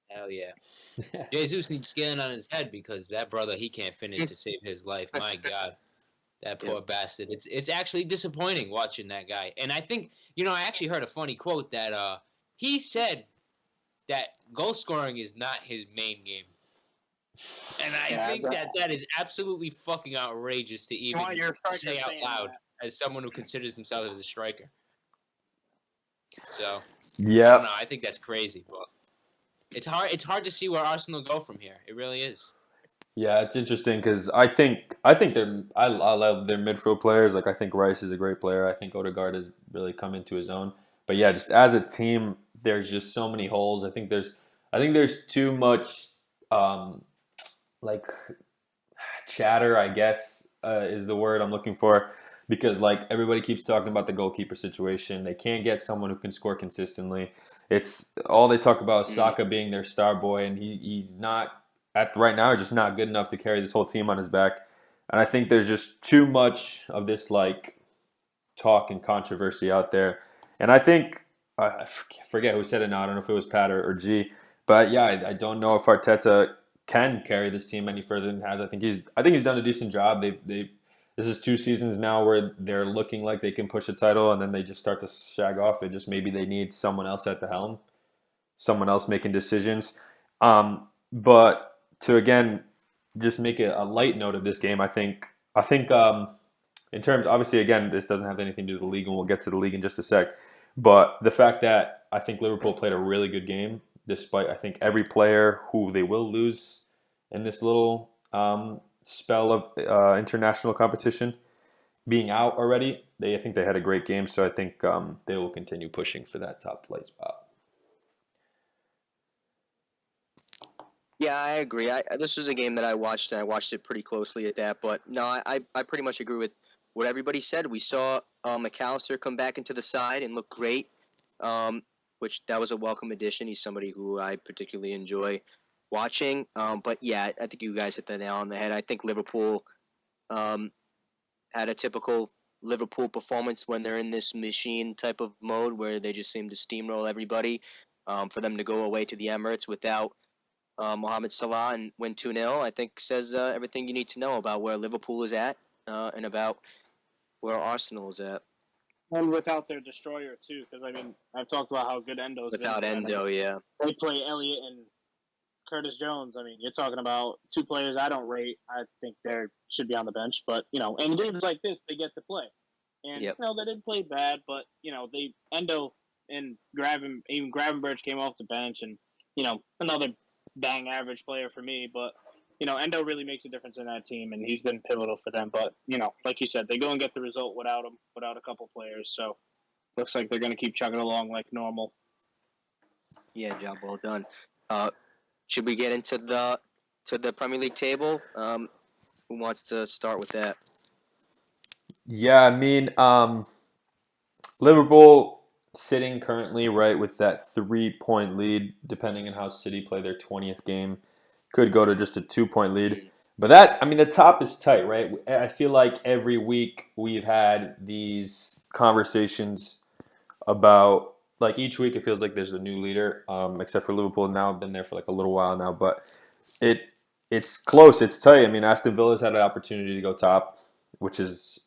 Hell yeah. Jesus needs scaling on his head because that brother, he can't finish to save his life. My God. That poor bastard. It's actually disappointing watching that guy. And I think, I actually heard a funny quote that he said that goal scoring is not his main game. And I think that is absolutely fucking outrageous to even say out loud as someone who considers himself as a striker. So, yeah, I don't know. I think that's crazy, but it's hard to see where Arsenal go from here. It really is. Yeah, it's interesting because I love their midfield players. Like I think Rice is a great player. I think Odegaard has really come into his own. But yeah, just as a team, there's just so many holes. I think there's too much like chatter, I guess, is the word I'm looking for. Because like everybody keeps talking about the goalkeeper situation. They can't get someone who can score consistently. It's all they talk about is Saka being their star boy, and he's not at right now are just not good enough to carry this whole team on his back. And I think there's just too much of this like talk and controversy out there. And I think I forget who said it now. I don't know if it was Pat or G, but yeah, I don't know if Arteta can carry this team any further than he has. I think he's done a decent job. They this is 2 seasons now where they're looking like they can push a title, and then they just start to shag off. It just maybe they need someone else at the helm, someone else making decisions. But to again just make a light note of this game, I think in terms, obviously, again, this doesn't have anything to do with the league, and we'll get to the league in just a sec. But the fact that I think Liverpool played a really good game, despite I think every player who they will lose in this little spell of international competition being out already, I think they had a great game. So I think they will continue pushing for that top flight spot. Yeah, I agree. This was a game that I watched, and I watched it pretty closely at that. But no, I pretty much agree with what everybody said. We saw McAllister come back into the side and look great, which that was a welcome addition. He's somebody who I particularly enjoy watching. But yeah, I think you guys hit the nail on the head. I think Liverpool had a typical Liverpool performance when they're in this machine type of mode where they just seem to steamroll everybody. For them to go away to the Emirates without Mohamed Salah and win 2-0, I think says everything you need to know about where Liverpool is at and about where Arsenal is at. And without their destroyer, too, because, I mean, I've talked about how good Endo's Without been. Endo, yeah. They play Elliott and Curtis Jones. I mean, you're talking about two players I don't rate. I think they should be on the bench. But, in games like this, they get to play. And, Yep. they didn't play bad, but, Endo and even Gravenberch came off the bench and, another bang average player for me, but Endo really makes a difference in that team, and he's been pivotal for them. But like you said, they go and get the result without him, without a couple players. So looks like they're going to keep chugging along like normal. Yeah, job well done. Should we get into the Premier League table? Who wants to start with that? Yeah, I mean, Liverpool sitting currently right with that 3-point lead, depending on how City play their 20th game, could go to just a 2-point lead. But the top is tight, right? I feel like every week we've had these conversations about, like each week it feels like there's a new leader, except for Liverpool now, been there for like a little while now. But it's close, it's tight. I mean, Aston Villa's had an opportunity to go top, which is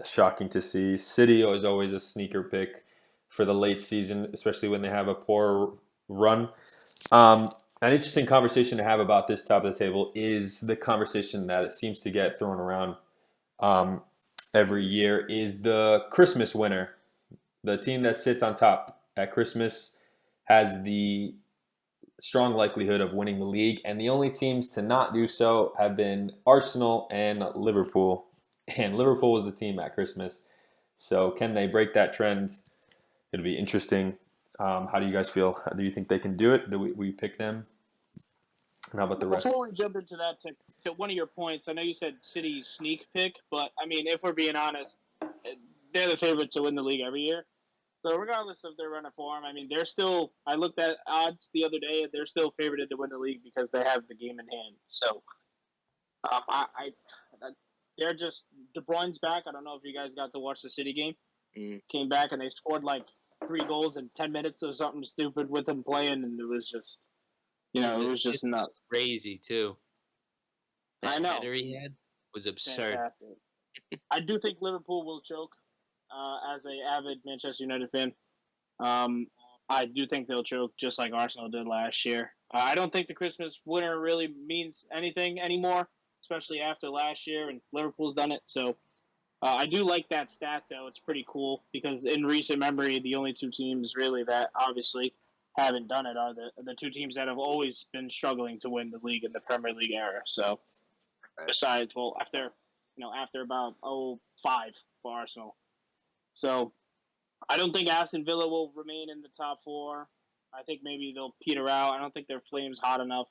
shocking to see. City is always a sneaker pick for the late season, especially when they have a poor run. An interesting conversation to have about this top of the table is the conversation that it seems to get thrown around every year is the Christmas winner. The team that sits on top at Christmas has the strong likelihood of winning the league, and the only teams to not do so have been Arsenal and Liverpool. And Liverpool was the team at Christmas. So can they break that trend? It'll be interesting. How do you guys feel? Do you think they can do it? Do we pick them? And how about the rest? Before we jump into that, to one of your points, I know you said City sneak pick, but I mean, if we're being honest, they're the favorite to win the league every year. So regardless of their run of form, I mean, they're still. I looked at odds the other day, and they're still favored to win the league because they have the game in hand. So, they're just De Bruyne's back. I don't know if you guys got to watch the City game. Came back and they scored like 3 goals in 10 minutes or something stupid with him playing, and it was just, it was just nuts. Crazy too. I know. Header he had was absurd. Fantastic. I do think Liverpool will choke. As an avid Manchester United fan, I do think they'll choke just like Arsenal did last year. I don't think the Christmas winner really means anything anymore, especially after last year and Liverpool's done it. So I do like that stat, though. It's pretty cool because in recent memory, the only 2 teams really that obviously haven't done it are the 2 teams that have always been struggling to win the league in the Premier League era. So besides, after about 5 for Arsenal. So I don't think Aston Villa will remain in the top 4. I think maybe they'll peter out. I don't think their flame's hot enough.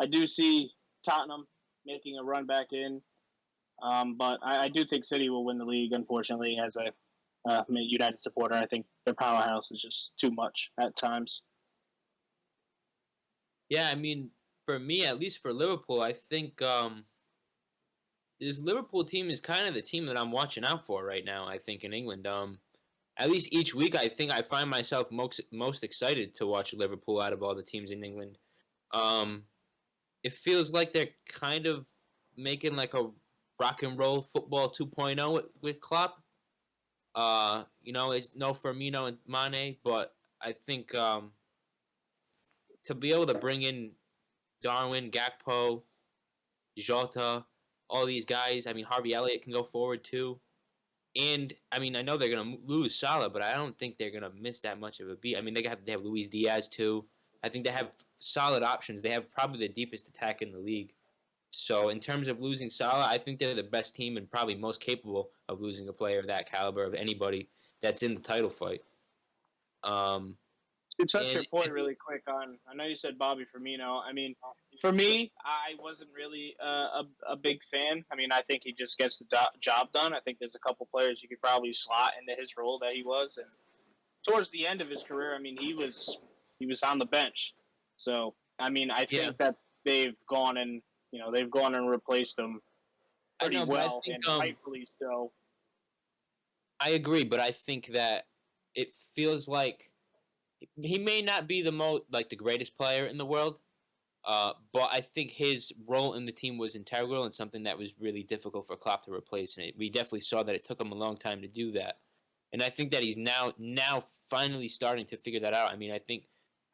I do see Tottenham making a run back in. But I do think City will win the league, unfortunately, as a United supporter. I think their powerhouse is just too much at times. Yeah, I mean, for me, at least for Liverpool, I think this Liverpool team is kind of the team that I'm watching out for right now. I think in England, at least each week, I think I find myself most excited to watch Liverpool out of all the teams in England. Um, it feels like they're kind of making like a rock and roll football 2.0 with Klopp. It's no Firmino and Mane, but I think to be able to bring in Darwin, Gakpo, Jota, all these guys. I mean, Harvey Elliott can go forward too. And I mean, I know they're gonna lose Salah, but I don't think they're gonna miss that much of a beat. I mean, they have Luis Diaz too. I think they have solid options. They have probably the deepest attack in the league. So in terms of losing Salah, I think they're the best team and probably most capable of losing a player of that caliber of anybody that's in the title fight. To touch your point really quick on, I know you said Bobby Firmino. I mean, for me, I wasn't really a big fan. I mean, I think he just gets the job done. I think there's a couple players you could probably slot into his role that he was. And towards the end of his career, I mean, he was on the bench. So, I mean, I think that they've gone and replaced him pretty well, and rightfully so. I agree, but I think that it feels like he may not be the greatest player in the world, but I think his role in the team was integral and something that was really difficult for Klopp to replace. And we definitely saw that it took him a long time to do that. And I think that he's now finally starting to figure that out. I mean,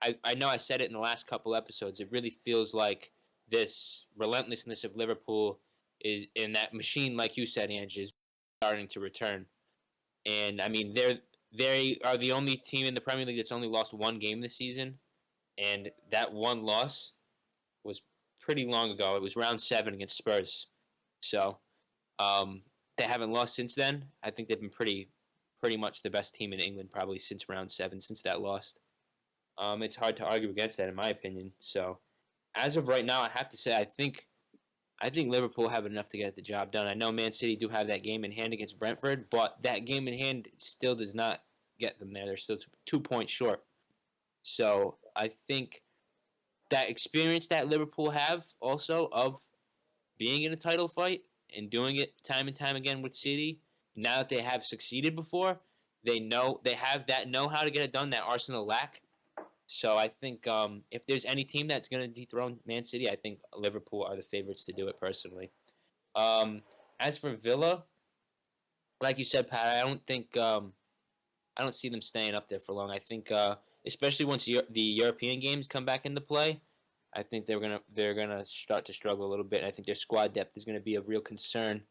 I know I said it in the last couple episodes. It really feels like this relentlessness of Liverpool is in that machine, like you said, Ange, is starting to return. And I mean, they are the only team in the Premier League that's only lost one game this season, and that one loss was pretty long ago. It was round 7 against Spurs. So they haven't lost since then. I think they've been pretty much the best team in England probably since round 7, since that loss. It's hard to argue against that, in my opinion. So as of right now, I have to say I think Liverpool have enough to get the job done. I know Man City do have that game in hand against Brentford, but that game in hand still does not get them there. They're still 2 points short. So I think that experience that Liverpool have also of being in a title fight and doing it time and time again with City, now that they have succeeded before, they have that know-how to get it done that Arsenal lack. So I think if there's any team that's going to dethrone Man City, I think Liverpool are the favorites to do it personally. As for Villa, like you said, Pat, I don't see them staying up there for long. I think especially once the European games come back into play, I think they're gonna start to struggle a little bit. I think their squad depth is going to be a real concern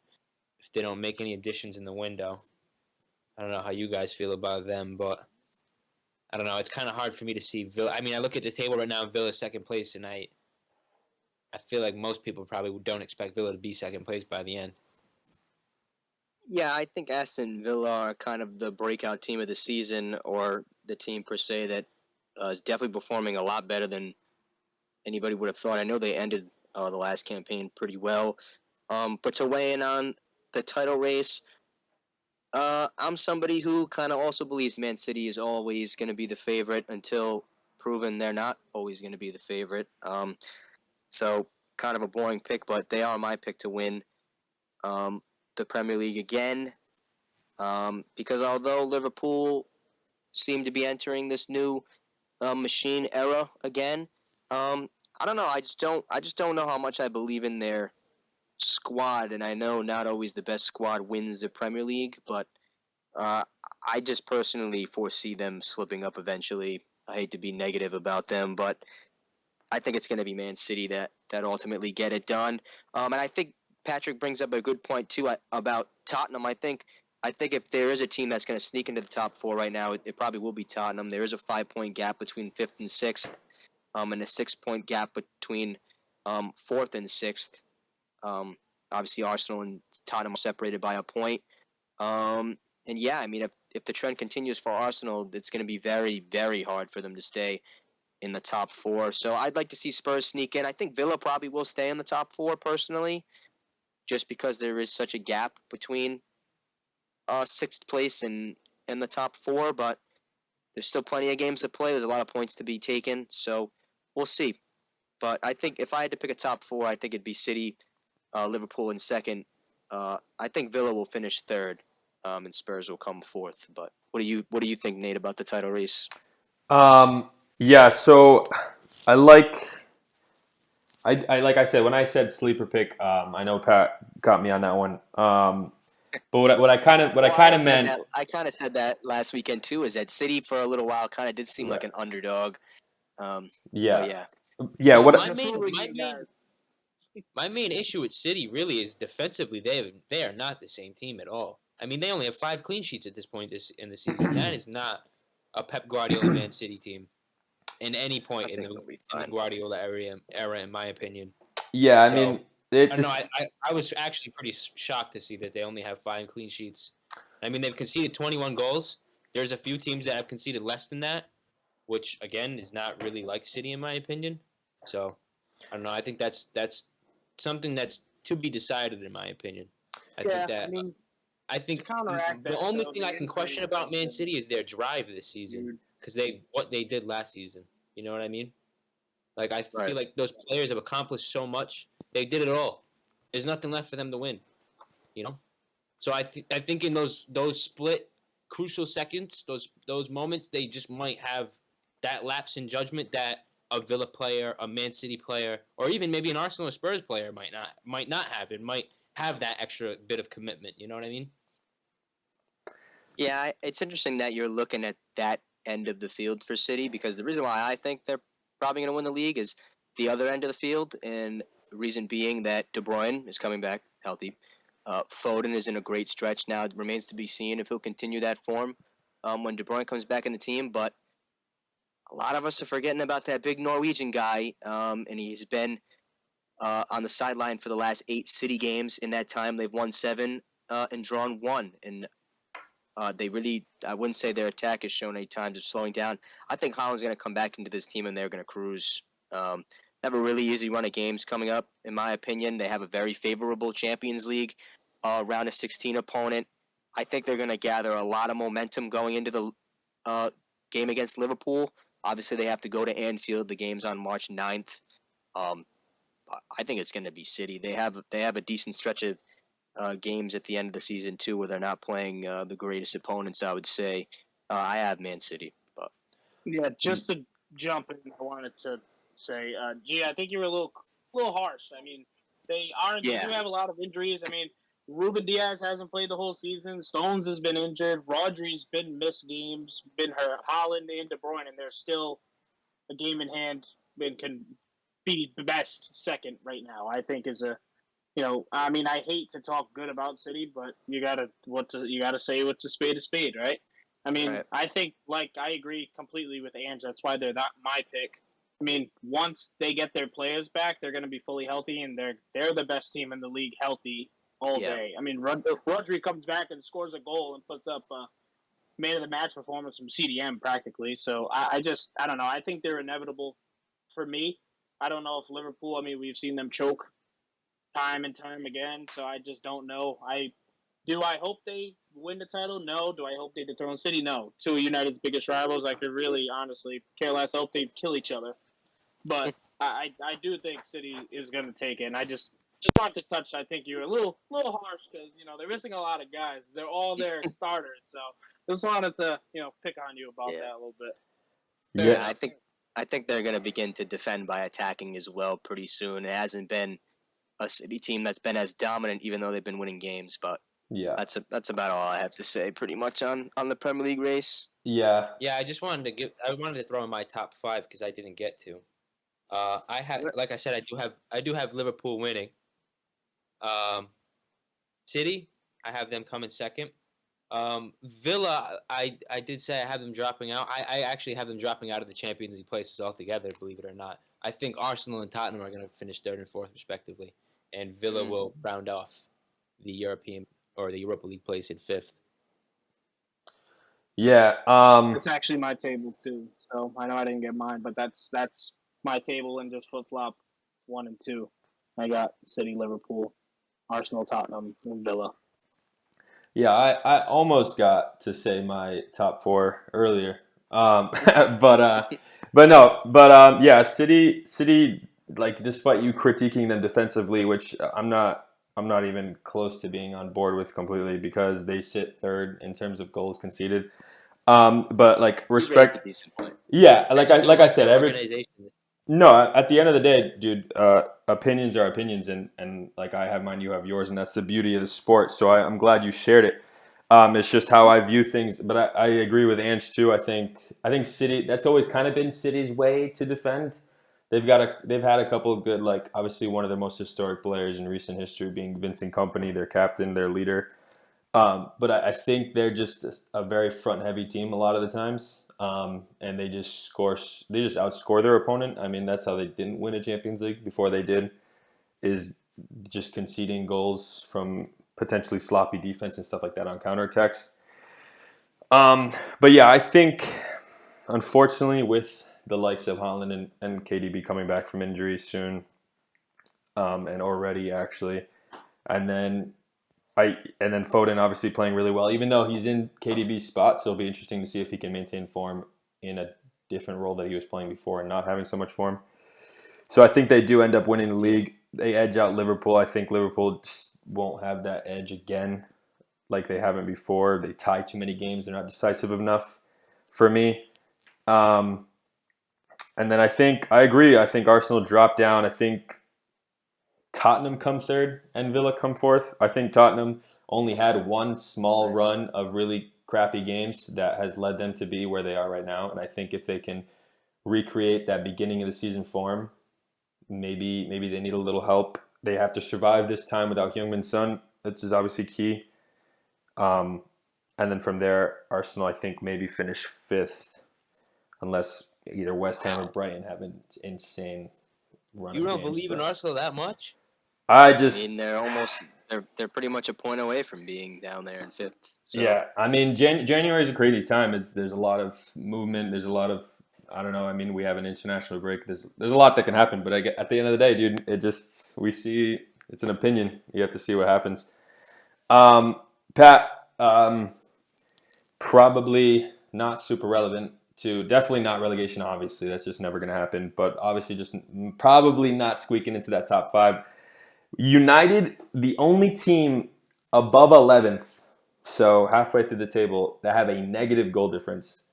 if they don't make any additions in the window. I don't know how you guys feel about them, but I don't know. It's kind of hard for me to see Villa. I mean, I look at the table right now, Villa's second place, and I feel like most people probably don't expect Villa to be second place by the end. Yeah, I think Aston Villa are kind of the breakout team of the season, or the team per se that is definitely performing a lot better than anybody would have thought. I know they ended the last campaign pretty well. But to weigh in on the title race, I'm somebody who kind of also believes Man City is always going to be the favorite until proven they're not always going to be the favorite. So kind of a boring pick, but they are my pick to win the Premier League again. Because although Liverpool seem to be entering this new machine era again, I don't know. I just don't know how much I believe in their squad, and I know not always the best squad wins the Premier League, but I just personally foresee them slipping up eventually. I hate to be negative about them, but I think it's going to be Man City that ultimately get it done. And I think Patrick brings up a good point too about Tottenham. I think if there is a team that's going to sneak into the top 4 right now, it probably will be Tottenham. There is a 5-point gap between 5th and 6th, and a 6-point gap between 4th and 6th. Obviously, Arsenal and Tottenham are separated by a point. And yeah, I mean, if the trend continues for Arsenal, it's going to be very, very hard for them to stay in the top 4. So I'd like to see Spurs sneak in. I think Villa probably will stay in the top 4 personally, just because there is such a gap between 6th place and the top 4. But there's still plenty of games to play. There's a lot of points to be taken. So we'll see. But I think if I had to pick a top four, I think it'd be City, Liverpool in second. I think Villa will finish third, and Spurs will come fourth. But what do you think, Nate, about the title race? Yeah, so I like like I said, when I said sleeper pick, I know Pat got me on that one. But what I kind of meant, I kind of said that last weekend too. Is that City for a little while kind of did seem like right? an underdog. But Yeah, yeah, yeah. Well, What? my main issue with City really is defensively. They are not the same team at all. I mean, they only have 5 clean sheets at this point in the season. That is not a Pep Guardiola Man City team in any I point think they'll be in the fine. Guardiola era, in my opinion. Yeah, I So mean, I don't know. it's I was actually pretty shocked to see that they only have 5 clean sheets. I mean, they've conceded 21 goals. There's a few teams that have conceded less than that, which again is not really like City in my opinion. So I don't know. I think that's something that's to be decided in my opinion. I think I that mean, I think counteract the that, only though, thing the I can question injuries about have Man been City is their drive this season huge. because what they did last season. You know what I mean? Like I Right. feel like those players have accomplished so much. They did it all. There's nothing left for them to win. You know. So I think in those split crucial seconds, those moments, they just might have that lapse in judgment that a Villa player, a Man City player, or even maybe an Arsenal or Spurs player might not have. It might have that extra bit of commitment. You know what I mean? Yeah, it's interesting that you're looking at that end of the field for City because the reason why I think they're probably going to win the league is the other end of the field, and the reason being that De Bruyne is coming back healthy. Foden is in a great stretch now. It remains to be seen if he'll continue that form when De Bruyne comes back in the team. But a lot of us are forgetting about that big Norwegian guy, and he's been on the sideline for the last 8 City games. In that time, they've won 7 and drawn 1, and they really, I wouldn't say their attack has shown any signs of slowing down. I think Holland's going to come back into this team and they're going to cruise. They have a really easy run of games coming up, in my opinion. They have a very favorable Champions League round of 16 opponent. I think they're going to gather a lot of momentum going into the game against Liverpool. Obviously, they have to go to Anfield. The game's on March 9th. Um, I think it's going to be City. They have a decent stretch of games at the end of the season too, where they're not playing the greatest opponents. I would say I have Man City, but Yeah, just to jump in, I wanted to say, G, I think you were a little harsh. I mean, they Yeah. do have a lot of injuries. I mean, Ruben Diaz hasn't played the whole season. Stones has been injured. Rodri's been missed games, been hurt. Holland and De Bruyne, and they're still a game in hand and can be the best second right now. I think is a I mean, I hate to talk good about City, but you gotta say what's a spade, right? I mean, Right. I think I agree completely with Ange. That's why they're not my pick. I mean, once they get their players back, they're going to be fully healthy, and they're the best team in the league, healthy all Yeah. day. I mean, Rodri comes back and scores a goal and puts up a man of the match performance from CDM practically. So I don't know. I think they're inevitable for me. I don't know if Liverpool. I mean, we've seen them choke time and time again. So I just don't know. I hope they win the title? No. Do I hope they dethrone City? No. Two of United's biggest rivals. I could really, honestly care less. I hope they kill each other. But I do think City is going to take it. And I just want to touch. I think you're a little harsh because they're missing a lot of guys. They're all their starters. So just wanted to pick on you about that a little bit. Yeah, I think they're going to begin to defend by attacking as well pretty soon. It hasn't been a City team that's been as dominant, even though they've been winning games. But yeah, that's about all I have to say, pretty much on the Premier League race. yeah. Yeah, I wanted to throw in my top 5 because I didn't get to. I have, like I said, I do have Liverpool winning. City, I have them coming second. Villa, I did say I have them dropping out. I actually have them dropping out of the Champions League places altogether, believe it or not. I think Arsenal and Tottenham are going to finish 3rd and 4th, respectively. And Villa will round off the European or the Europa League place in 5th. Yeah. It's actually my table too. So I know I didn't get mine, but that's my table and just flip flop 1 and 2. I got City, Liverpool, Arsenal, Tottenham, and Villa. Yeah, I almost got to say my top 4 earlier. But no. But yeah, City like despite you critiquing them defensively, which I'm not even close to being on board with completely because they sit third in terms of goals conceded. But like You raised a respect, decent point. yeah, Had to do like I with said, their every organization. no, at the end of the day, dude, opinions are opinions, and like I have mine, you have yours, and that's the beauty of the sport. So I'm glad you shared it. It's just how I view things, but I agree with Ange too. I think City. That's always kind of been City's way to defend. They've had a couple of good, like obviously one of their most historic players in recent history being Vincent Kompany, their captain, their leader. But I think they're just a very front heavy team a lot of the times, and they just score. They just outscore their opponent. I mean, that's how they didn't win a Champions League before they did, is just conceding goals from potentially sloppy defense and stuff like that on counterattacks. But yeah, I think unfortunately with the likes of Haaland and KDB coming back from injury soon, and already actually, and then and then Foden obviously playing really well, even though he's in KDB's spot. So it'll be interesting to see if he can maintain form in a different role that he was playing before and not having so much form. So I think they do end up winning the league. They edge out Liverpool. I think Liverpool just won't have that edge again like they haven't before. They tie too many games. They're not decisive enough for me. Um, and then I agree. I think Arsenal drop down. I think Tottenham come third and Villa come fourth. I think Tottenham only had one small run of really crappy games that has led them to be where they are right now. And I think if they can recreate that beginning of the season form, maybe they need a little help. They have to survive this time without Heung-min Son, which is obviously key. And then from there, Arsenal, I think, maybe finish fifth, unless either West Ham or Brighton have an insane run You of don't games. believe in Arsenal that much? I mean, they're pretty much a point away from being down there in fifth. So. Yeah, I mean, January is a crazy time. There's a lot of movement. There's a lot of I don't know. I mean, we have an international break. There's a lot that can happen, but at the end of the day, dude, we see it's an opinion. You have to see what happens. Pat, probably not super relevant to definitely not relegation. Obviously, that's just never going to happen. But obviously, just probably not squeaking into that top five. United, the only team above 11th, so halfway through the table, that have a negative goal difference.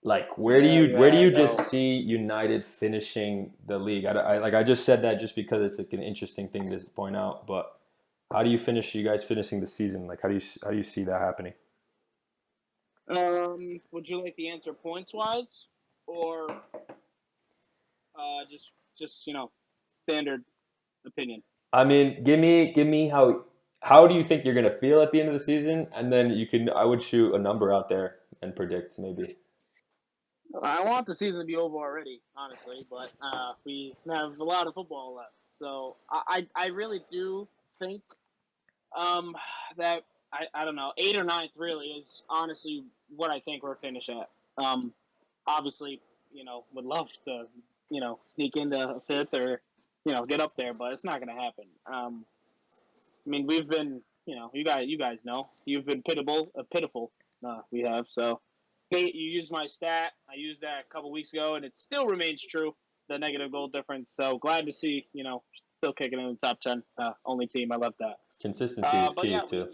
Like, where do you just see United finishing the league? I just said that just because it's like an interesting thing to point out. But how do you guys finishing the season? Like, how do you see that happening? Would you like the answer points wise, or just standard opinion? I mean, give me how do you think you're gonna feel at the end of the season, and then I would shoot a number out there and predict maybe. I want the season to be over already, honestly, but we have a lot of football left. So I really do think that I don't know, 8th or 9th really is honestly what I think we're finished at. Obviously, would love to sneak into 5th or get up there, but it's not going to happen. I mean, we've been you guys know you've been pitiful. We have so. Hey, you used my stat. I used that a couple weeks ago, and it still remains true. The negative goal difference. So glad to see, still kicking in the top 10. Only team. I love that. Consistency is key too.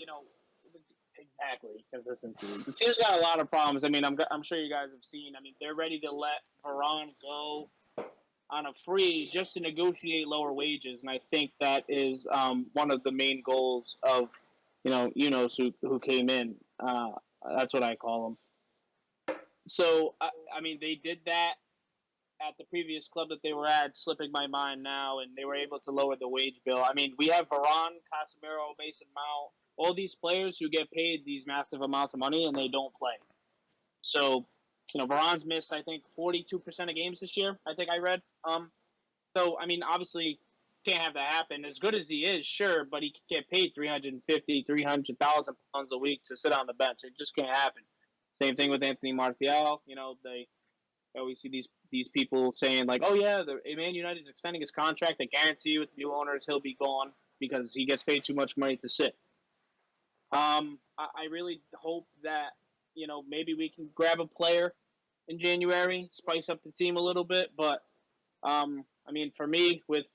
Exactly consistency. The team's got a lot of problems. I mean, I'm sure you guys have seen. I mean, they're ready to let Varane go on a free just to negotiate lower wages, and I think that is one of the main goals of who came in. That's what I call them. So, I mean, they did that at the previous club that they were at, slipping my mind now, and they were able to lower the wage bill. I mean, we have Varane, Casemiro, Mason Mount, all these players who get paid these massive amounts of money, and they don't play. So, Varane's missed, I think, 42% of games this year, I think I read. So, I mean, obviously, can't have that happen. As good as he is, sure, but he can't get paid £300,000 a week to sit on the bench. It just can't happen. Same thing with Anthony Martial. They always see these people saying like, "Oh yeah, the Man United is extending his contract. I guarantee you, with new owners, he'll be gone because he gets paid too much money to sit." I really hope that maybe we can grab a player in January, spice up the team a little bit. But I mean, for me, with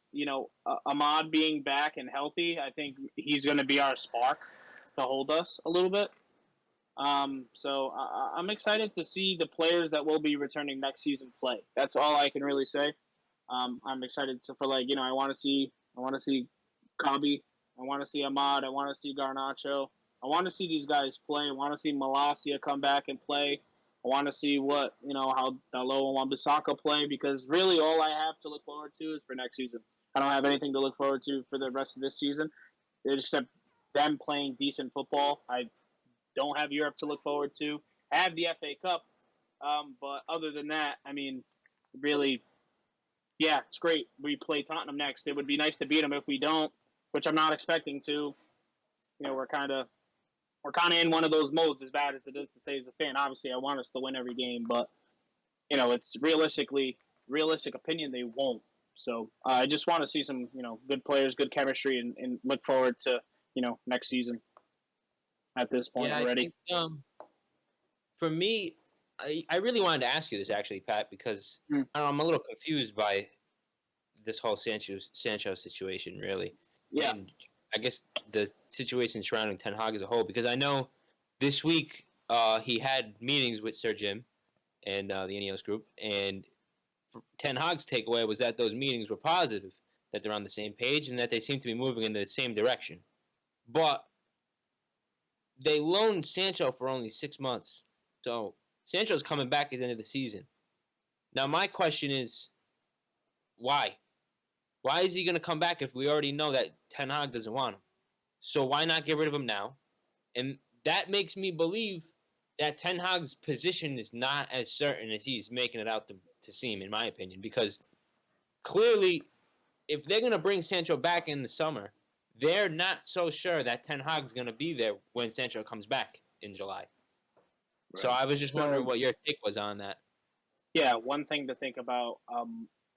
Ahmad being back and healthy, I think he's going to be our spark to hold us a little bit. So I'm excited to see the players that will be returning next season play. That's all I can really say. I'm excited for I want to see Kabi, I want to see Ahmad, I want to see Garnacho, I want to see these guys play. I want to see Malasia come back and play. I want to see how Dalot and Wan-Bissaka play, because really all I have to look forward to is for next season. I don't have anything to look forward to for the rest of this season, except them playing decent football. I don't have Europe to look forward to. I have the FA Cup, but other than that, I mean, really, yeah, it's great. We play Tottenham next. It would be nice to beat them. If we don't, which I'm not expecting to, we're kind of in one of those modes, as bad as it is to say as a fan. Obviously, I want us to win every game, but it's realistic opinion, they won't. So I just want to see some good players, good chemistry, and look forward to next season. At this point already. I think, for me, I really wanted to ask you this actually, Pat, because I'm a little confused by this whole Sancho situation, really. Yeah. And I guess the situation surrounding Ten Hag as a whole, because I know this week he had meetings with Sir Jim and the Ineos group, and Ten Hag's takeaway was that those meetings were positive, that they're on the same page, and that they seem to be moving in the same direction. But they loaned Sancho for only 6 months. So Sancho's coming back at the end of the season. Now, my question is, why? Why is he going to come back if we already know that Ten Hag doesn't want him? So why not get rid of him now? And that makes me believe that Ten Hag's position is not as certain as he's making it out to seem, in my opinion. Because clearly, if they're going to bring Sancho back in the summer, they're not so sure that Ten Hag's going to be there when Sancho comes back in July. Right. So I was just wondering what your take was on that. Yeah, one thing to think about,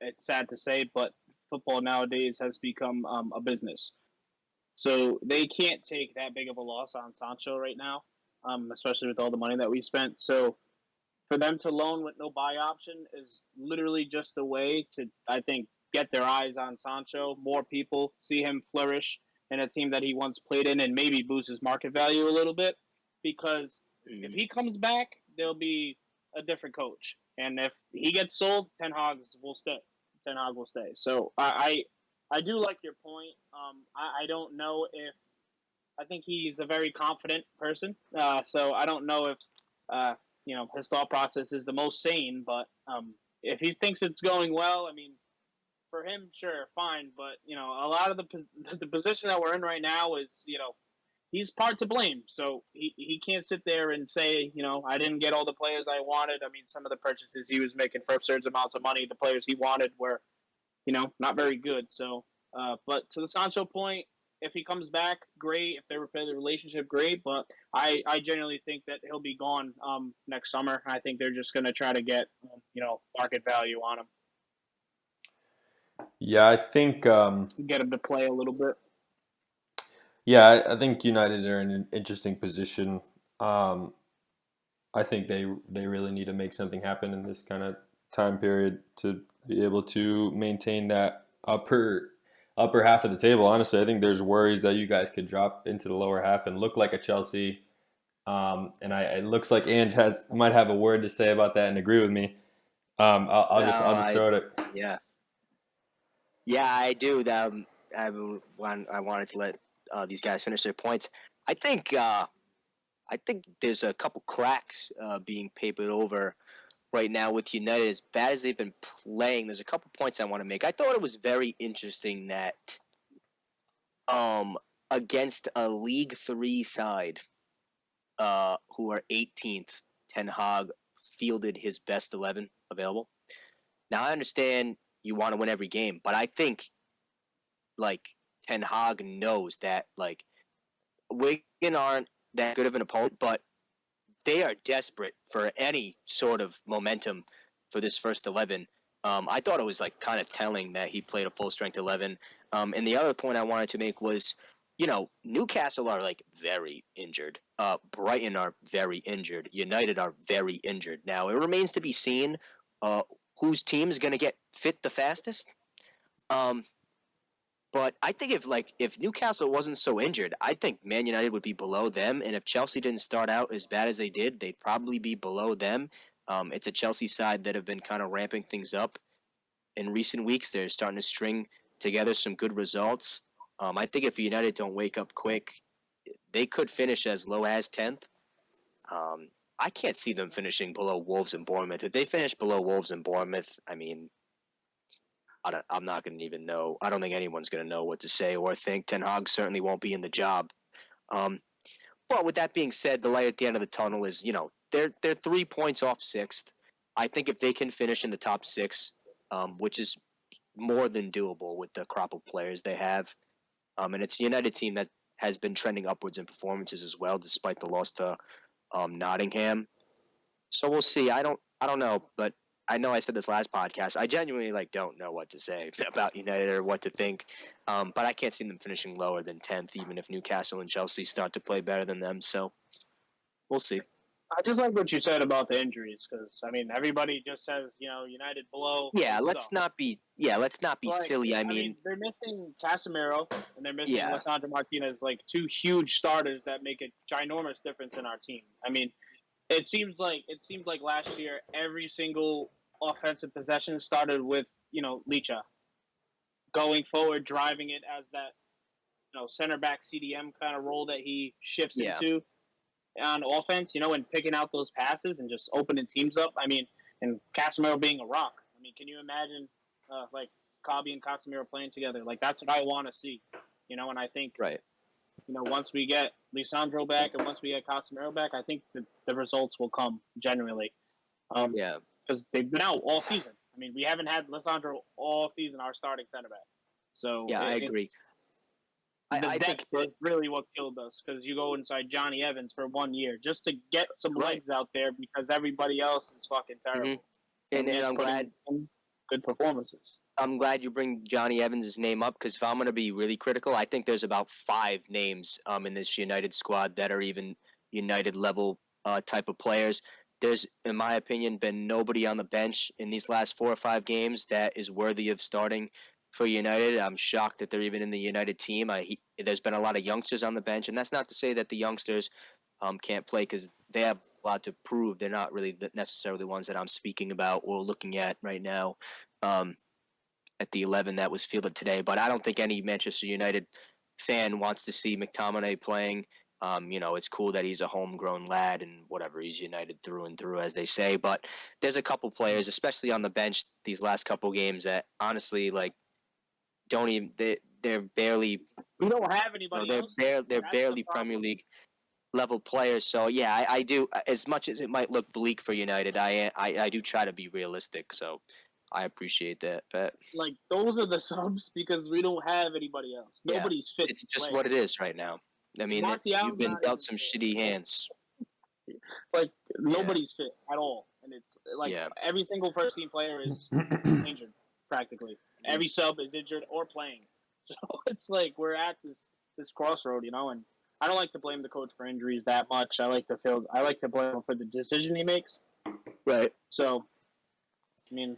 it's sad to say, but football nowadays has become a business. So they can't take that big of a loss on Sancho right now, especially with all the money that we spent. So for them to loan with no buy option is literally just a way to, I think, get their eyes on Sancho. More people see him flourish in a team that he once played in, and maybe boost his market value a little bit. Because if he comes back, there'll be a different coach. And if he gets sold, Ten Hag will stay. Ten Hag will stay. So I do like your point. I don't know if – I think he's a very confident person. So I don't know if his thought process is the most sane. But if he thinks it's going well, I mean, for him, sure, fine. But, a lot of the position that we're in right now is, he's part to blame. So he can't sit there and say, I didn't get all the players I wanted. I mean, some of the purchases he was making for absurd amounts of money, the players he wanted were, not very good. So, but to the Sancho point, if he comes back, great. If they repair the relationship, great. But I genuinely think that he'll be gone next summer. I think they're just going to try to get, market value on him. Yeah, I think get him to play a little bit. Yeah, I think United are in an interesting position. I think they really need to make something happen in this kind of time period to be able to maintain that upper half of the table. Honestly, I think there's worries that you guys could drop into the lower half and look like a Chelsea. And it looks like Ange might have a word to say about that and agree with me. I'll just throw it. Yeah, I do. I wanted to let these guys finish their points. I think there's a couple cracks being papered over right now with United. As bad as they've been playing, there's a couple points I want to make. I thought it was very interesting that against a League 3 side who are 18th, Ten Hag fielded his best 11 available. Now, I understand you want to win every game, but I think, Ten Hag knows that, Wigan aren't that good of an opponent, but they are desperate for any sort of momentum for this first 11. I thought it was, kind of telling that he played a full-strength 11. And the other point I wanted to make was, Newcastle are, very injured. Brighton are very injured. United are very injured. Now, it remains to be seen whose team is going to get fit the fastest. But I think if Newcastle wasn't so injured, I think Man United would be below them. And if Chelsea didn't start out as bad as they did, they'd probably be below them. It's a Chelsea side that have been kind of ramping things up in recent weeks. They're starting to string together some good results. I think if United don't wake up quick, they could finish as low as 10th. I can't see them finishing below Wolves and Bournemouth. If they finish below Wolves and Bournemouth, I mean, I'm not going to even know. I don't think anyone's going to know what to say or think. Ten Hag certainly won't be in the job. But with that being said, the light at the end of the tunnel is, they're 3 points off sixth. I think if they can finish in the top six, which is more than doable with the crop of players they have, and it's a United team that has been trending upwards in performances as well, despite the loss to Nottingham. So we'll see. I don't know, but I know I said this last podcast. I genuinely don't know what to say about United or what to think. But I can't see them finishing lower than 10th, even if Newcastle and Chelsea start to play better than them. So we'll see. I just like what you said about the injuries because everybody just says United below. Yeah, let's not be silly. I mean, they're missing Casemiro and they're missing Lisandro Martinez, like two huge starters that make a ginormous difference in our team. I mean, it seems like last year every single offensive possession started with Licha going forward, driving it as that center back CDM kind of role that he shifts into on offense, and picking out those passes and just opening teams up. I mean, and Casemiro being a rock. I mean, can you imagine Kabi and Casemiro playing together? Like that's what I want to see, and I think once we get Lisandro back and once we get Casemiro back, I think the results will come generally. Because they've been out all season. I mean, we haven't had Lisandro all season, our starting center back. So I agree. The depth is really what killed us because you go inside Johnny Evans for 1 year just to get some legs out there because everybody else is fucking terrible. Mm-hmm. And I'm glad good performances. I'm glad you bring Johnny Evans' name up because if I'm going to be really critical, I think there's about 5 names in this United squad that are even United level type of players. There's, in my opinion, been nobody on the bench in these last 4 or 5 games that is worthy of starting for United. I'm shocked that they're even in the United team. There's been a lot of youngsters on the bench, and that's not to say that the youngsters can't play because they have a lot to prove. They're not really necessarily the ones that I'm speaking about or looking at right now at the 11 that was fielded today. But I don't think any Manchester United fan wants to see McTominay playing. It's cool that he's a homegrown lad and whatever, he's United through and through, as they say. But there's a couple players, especially on the bench these last couple games, that honestly, don't even they're barely. We don't have anybody else. They're barely Premier League level players. So yeah, I do. As much as it might look bleak for United, I do try to be realistic. So I appreciate that. But those are the subs because we don't have anybody else. Nobody's fit. It's just what it is right now. I mean, you've been dealt some shitty hands. Nobody's fit at all, and it's every single first team player is injured practically. Every sub is injured or playing, so it's we're at this crossroad, and I don't like to blame the coach for injuries that much. I like to blame him for the decision he makes. Right. So, I mean,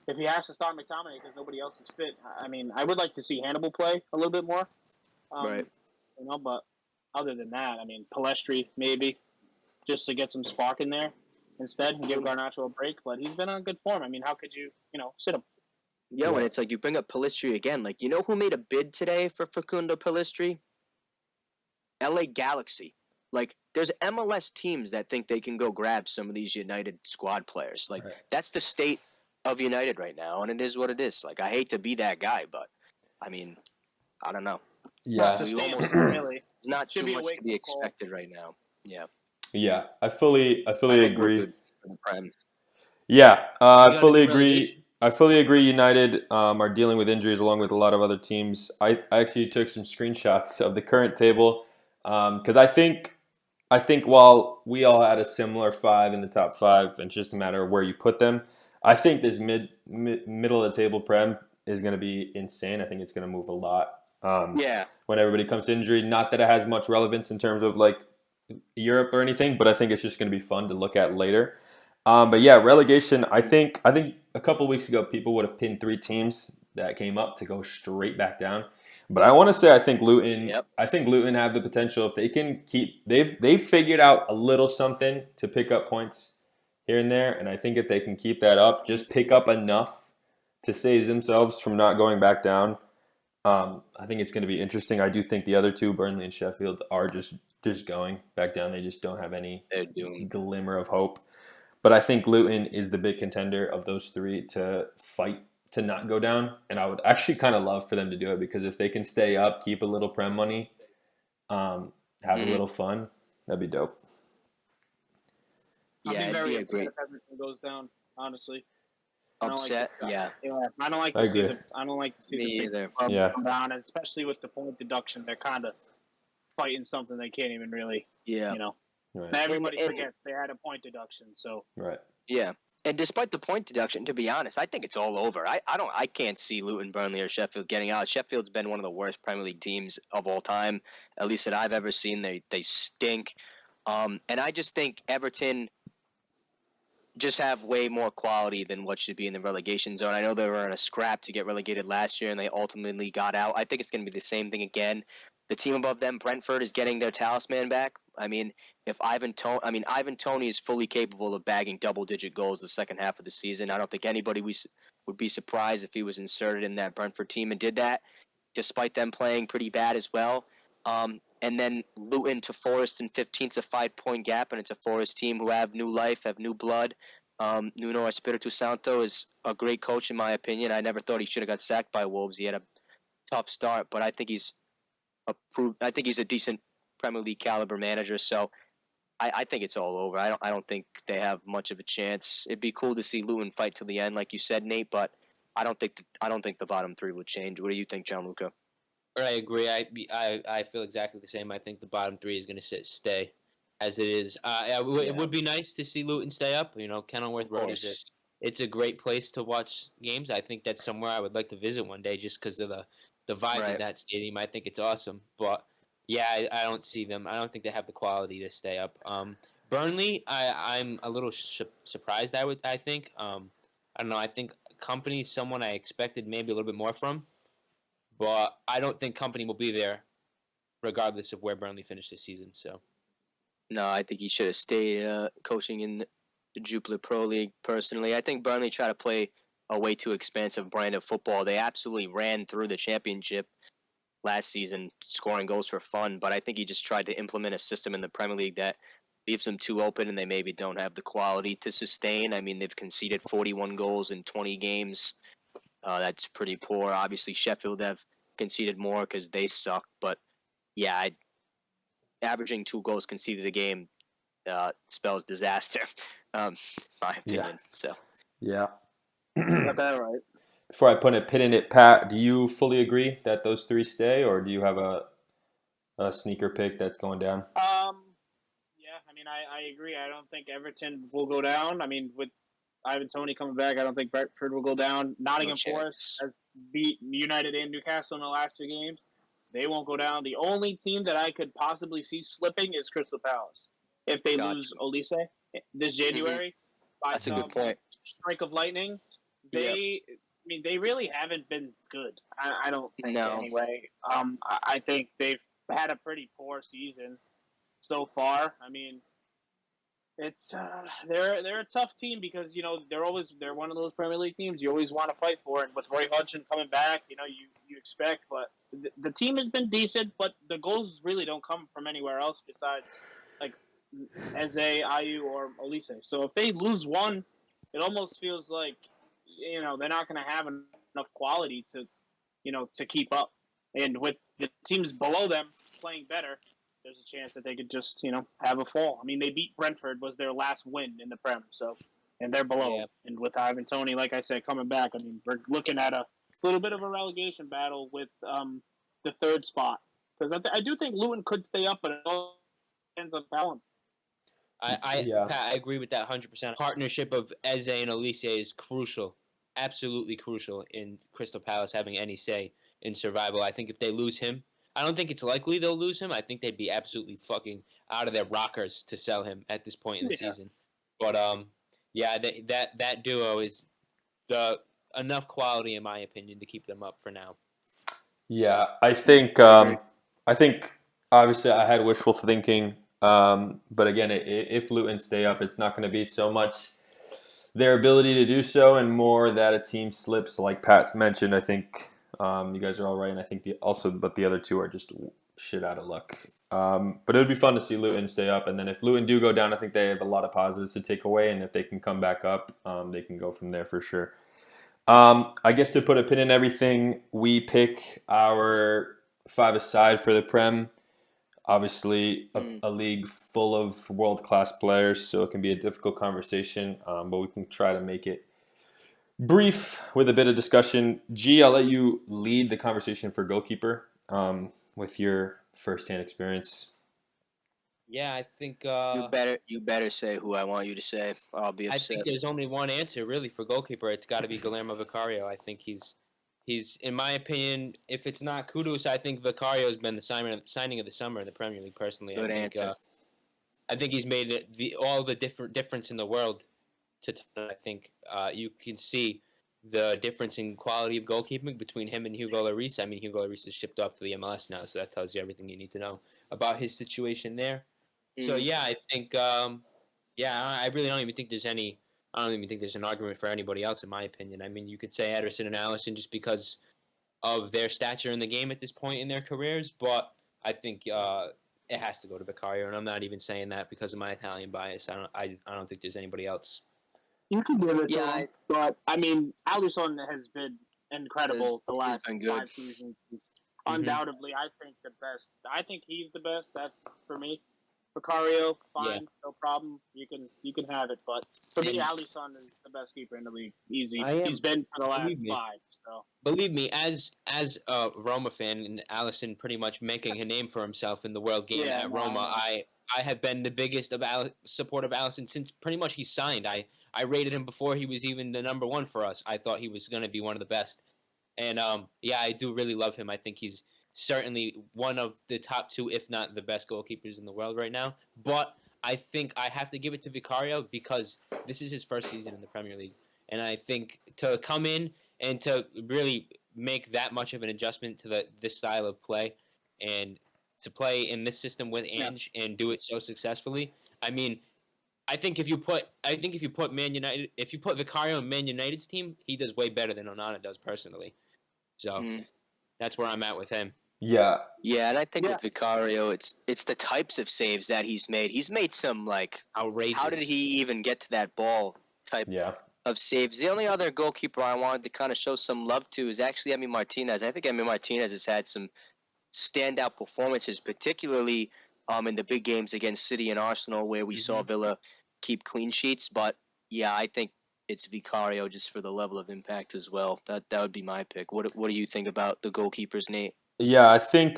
if he has to start McTominay because nobody else is fit, I mean, I would like to see Hannibal play a little bit more. Right. But other than that, I mean, Palestri maybe just to get some spark in there instead and give Garnacho a break. But he's been on good form. I mean, how could you, sit him? And it's you bring up Palestri again. Who made a bid today for Facundo Palestri? LA Galaxy. There's MLS teams that think they can go grab some of these United squad players. That's the state of United right now, and it is what it is. I hate to be that guy, but I mean, I don't know. Yeah, really. It's not too much to be expected right now. Yeah. Yeah, I fully agree. Yeah, I fully agree. I fully agree. United are dealing with injuries along with a lot of other teams. I actually took some screenshots of the current table because I think while we all had a similar 5 in the top 5, and it's just a matter of where you put them. I think this middle of the table Prem is going to be insane. I think it's going to move a lot. When everybody comes to injury, not that it has much relevance in terms of Europe or anything, but I think it's just going to be fun to look at later. But yeah, relegation. I think a couple weeks ago people would have pinned 3 teams that came up to go straight back down. But I want to say I think Luton. Yep. I think Luton have the potential if they can keep. They've figured out a little something to pick up points here and there, and I think if they can keep that up, just pick up enough to save themselves from not going back down. I think it's going to be interesting. I do think the other two, Burnley and Sheffield, are just going back down. They just don't have any They're doomed. glimmer of hope. But I think Luton is the big contender of those 3 to fight to not go down. And I would actually kind of love for them to do it because if they can stay up, keep a little Prem money, have a little fun, that'd be dope. I'll Yeah, be it'd very be a upset great if everything goes down. Honestly, upset. Yeah, I don't like I to see agree. I don't like to see me the big either. club Yeah. come down, and especially with the point deduction. They're kind of fighting something they can't even really, Yeah, Right. Everybody And- forgets they had a point deduction. So Right. yeah. And despite the point deduction, to be honest, I think it's all over. I can't see Luton, Burnley, or Sheffield getting out. Sheffield's been one of the worst Premier League teams of all time, at least that I've ever seen. They stink. And I just think Everton just have way more quality than what should be in the relegation zone. I know they were in a scrap to get relegated last year, and they ultimately got out. I think it's going to be the same thing again. The team above them, Brentford, is getting their talisman back. I mean, if Ivan Toney is fully capable of bagging double-digit goals the second half of the season. I don't think anybody would be surprised if he was inserted in that Brentford team and did that, despite them playing pretty bad as well. And then Luton to Forest in 15th, a 5-point gap, and it's a Forest team who have new life, have new blood. Nuno Espiritu Santo is a great coach in my opinion. I never thought he should have got sacked by Wolves. He had a tough start, but I think he's a decent Premier League caliber manager. So I think it's all over. I don't think they have much of a chance. It'd be cool to see Luton fight till the end, like you said, Nate. But I don't think the bottom 3 would change. What do you think, Gianluca? I agree. I feel exactly the same. I think the bottom 3 is going to stay as it is. It would be nice to see Luton stay up. Kenilworth Road it's a great place to watch games. I think that's somewhere I would like to visit one day just because of the vibe of that stadium. I think it's awesome. But yeah, I don't see them. I don't think they have the quality to stay up. Burnley, I'm a little surprised. I think. I don't know. I think Company is someone I expected maybe a little bit more from. But I don't think Company will be there regardless of where Burnley finished this season. So, no, I think he should have stayed coaching in the Jupiler Pro League. Personally, I think Burnley tried to play a way too expansive brand of football. They absolutely ran through the Championship last season, scoring goals for fun. But I think he just tried to implement a system in the Premier League that leaves them too open, and they maybe don't have the quality to sustain. I mean, they've conceded 41 goals in 20 games. That's pretty poor. Obviously, Sheffield have conceded more because they suck. But yeah, averaging 2 goals conceded a game spells disaster, my opinion. So Yeah. got that right. Before I put a pin in it, Pat, do you fully agree that those 3 stay, or do you have a sneaker pick that's going down? Yeah, I mean, I agree. I don't think Everton will go down. I mean, with Ivan Toney coming back, I don't think Brentford will go down. Nottingham Forest has beat United and Newcastle in the last 2 games. They won't go down. The only team that I could possibly see slipping is Crystal Palace if they lose Olise this January. That's a good point. Strike of lightning. I mean, they really haven't been good. I don't think anyway. I think they've had a pretty poor season so far. I mean, it's they're a tough team because they're one of those Premier League teams you always want to fight for, and with Roy Hodgson coming back, you expect. But the team has been decent, but the goals really don't come from anywhere else besides like Eze, Ayew, or Olise. So if they lose one, it almost feels like they're not going to have enough quality to keep up. And with the teams below them playing better, there's a chance that they could just, have a fall. I mean, they beat Brentford, was their last win in the Prem, and they're below. Yeah. And with Ivan Toney, like I said, coming back, I mean, we're looking at a little bit of a relegation battle with the 3rd spot. Because I do think Luton could stay up, but it all depends on talent. I agree with that 100%. Partnership of Eze and Olise is crucial, absolutely crucial in Crystal Palace having any say in survival. I think if they lose him, I don't think it's likely they'll lose him. I think they'd be absolutely fucking out of their rockers to sell him at this point in the season. But Yeah, that duo is enough quality, in my opinion, to keep them up for now. Yeah, I think obviously I had wishful thinking, but again, if Luton stay up, it's not going to be so much their ability to do so, and more that a team slips, like Pat mentioned. I think you guys are all right, and I think but the other two are just shit out of luck. But it would be fun to see Luton stay up, and then if Luton do go down, I think they have a lot of positives to take away, and if they can come back up, they can go from there for sure. I guess to put a pin in everything, we pick our five-a-side for the Prem. Obviously, a league full of world-class players, so it can be a difficult conversation, but we can try to make it brief with a bit of discussion. G, I'll let you lead the conversation for goalkeeper with your first-hand experience. Yeah, I think You better say who I want you to say. I'll be I upset. think there's only one answer really for goalkeeper. It's got to be Guillermo Vicario. I think he's in my opinion, if it's not Kudus, I think Vicario has been the signing of the summer in the Premier League. Personally, Good answer. I think he's made all the difference in the world. I think you can see the difference in quality of goalkeeping between him and Hugo Lloris. I mean, Hugo Lloris is shipped off to the MLS now, so that tells you everything you need to know about his situation there. So yeah, I think I really don't even think there's any. I don't even think there's an argument for anybody else, in my opinion. I mean, you could say Ederson and Allison just because of their stature in the game at this point in their careers, but I think it has to go to Vicario, and I'm not even saying that because of my Italian bias. I don't think there's anybody else. You can give it to him, but I mean, Alisson has been incredible the last 5 seasons. Undoubtedly, I think the best. I think he's the best. That's for me. Vicario, fine, no problem. You can have it, but for me, Alisson is the best keeper in the league. Easy. He's been for the last 5. So believe me, as a Roma fan and Allison pretty much making a name for himself in the world game at Roma, I have been the biggest support of Allison since pretty much he signed. I rated him before he was even the number 1 for us. I thought he was going to be one of the best. And, I do really love him. I think he's certainly one of the top 2, if not the best goalkeepers in the world right now. But I think I have to give it to Vicario because this is his first season in the Premier League. And I think to come in and to really make that much of an adjustment to this style of play and to play in this system with Ange and do it so successfully, I mean, I think if you put Vicario in Man United's team, he does way better than Onana does personally. So that's where I'm at with him. Yeah, and I think with Vicario, it's the types of saves that he's made. He's made some like outrageous. How did he even get to that ball type of saves? The only other goalkeeper I wanted to kind of show some love to is actually Emi Martinez. I think Emi Martinez has had some standout performances, particularly in the big games against City and Arsenal, where we saw Villa keep clean sheets. But yeah, I think it's Vicario just for the level of impact as well. That would be my pick. What do you think about the goalkeepers, Nate? Yeah, I think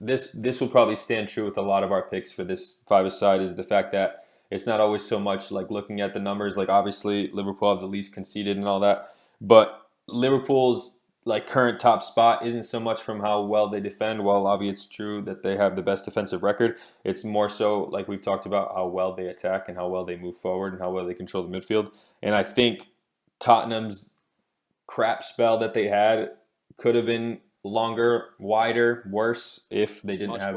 this will probably stand true with a lot of our picks for this five-a-side is the fact that it's not always so much like looking at the numbers. Like obviously Liverpool have the least conceded and all that, but Liverpool's like current top spot isn't so much from how well they defend. While obviously it's true that they have the best defensive record, it's more so like we've talked about how well they attack and how well they move forward and how well they control the midfield. And I think Tottenham's crap spell that they had could have been longer, wider, worse if they didn't have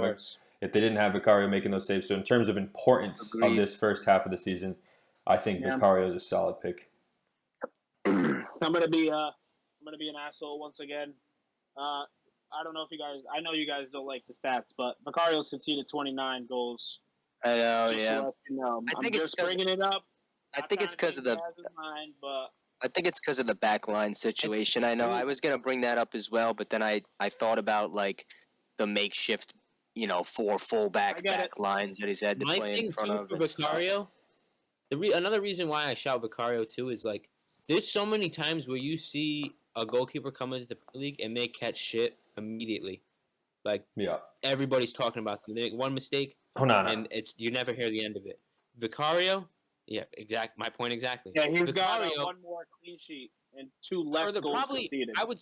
Vicario making those saves. So in terms of importance of this first half of the season, I think Vicario is a solid pick. I'm gonna be an asshole once again. I don't know if you guys. I know you guys don't like the stats, but Vicario's conceded 29 goals. I know, I think it's bringing it up. I think it's because of the. I think it's because of the backline situation. I know I was going to bring that up as well, but then I thought about like the makeshift, 4 fullback back lines that he's had to play in front of. Vicario, another reason why I shout Vicario too is like there's so many times where you see a goalkeeper come into the league and they catch shit immediately. Like everybody's talking about them. They make one mistake and you never hear the end of it. Vicario. Yeah, my point exactly. Yeah, he's got 1 more clean sheet and 2 less goals conceded. I would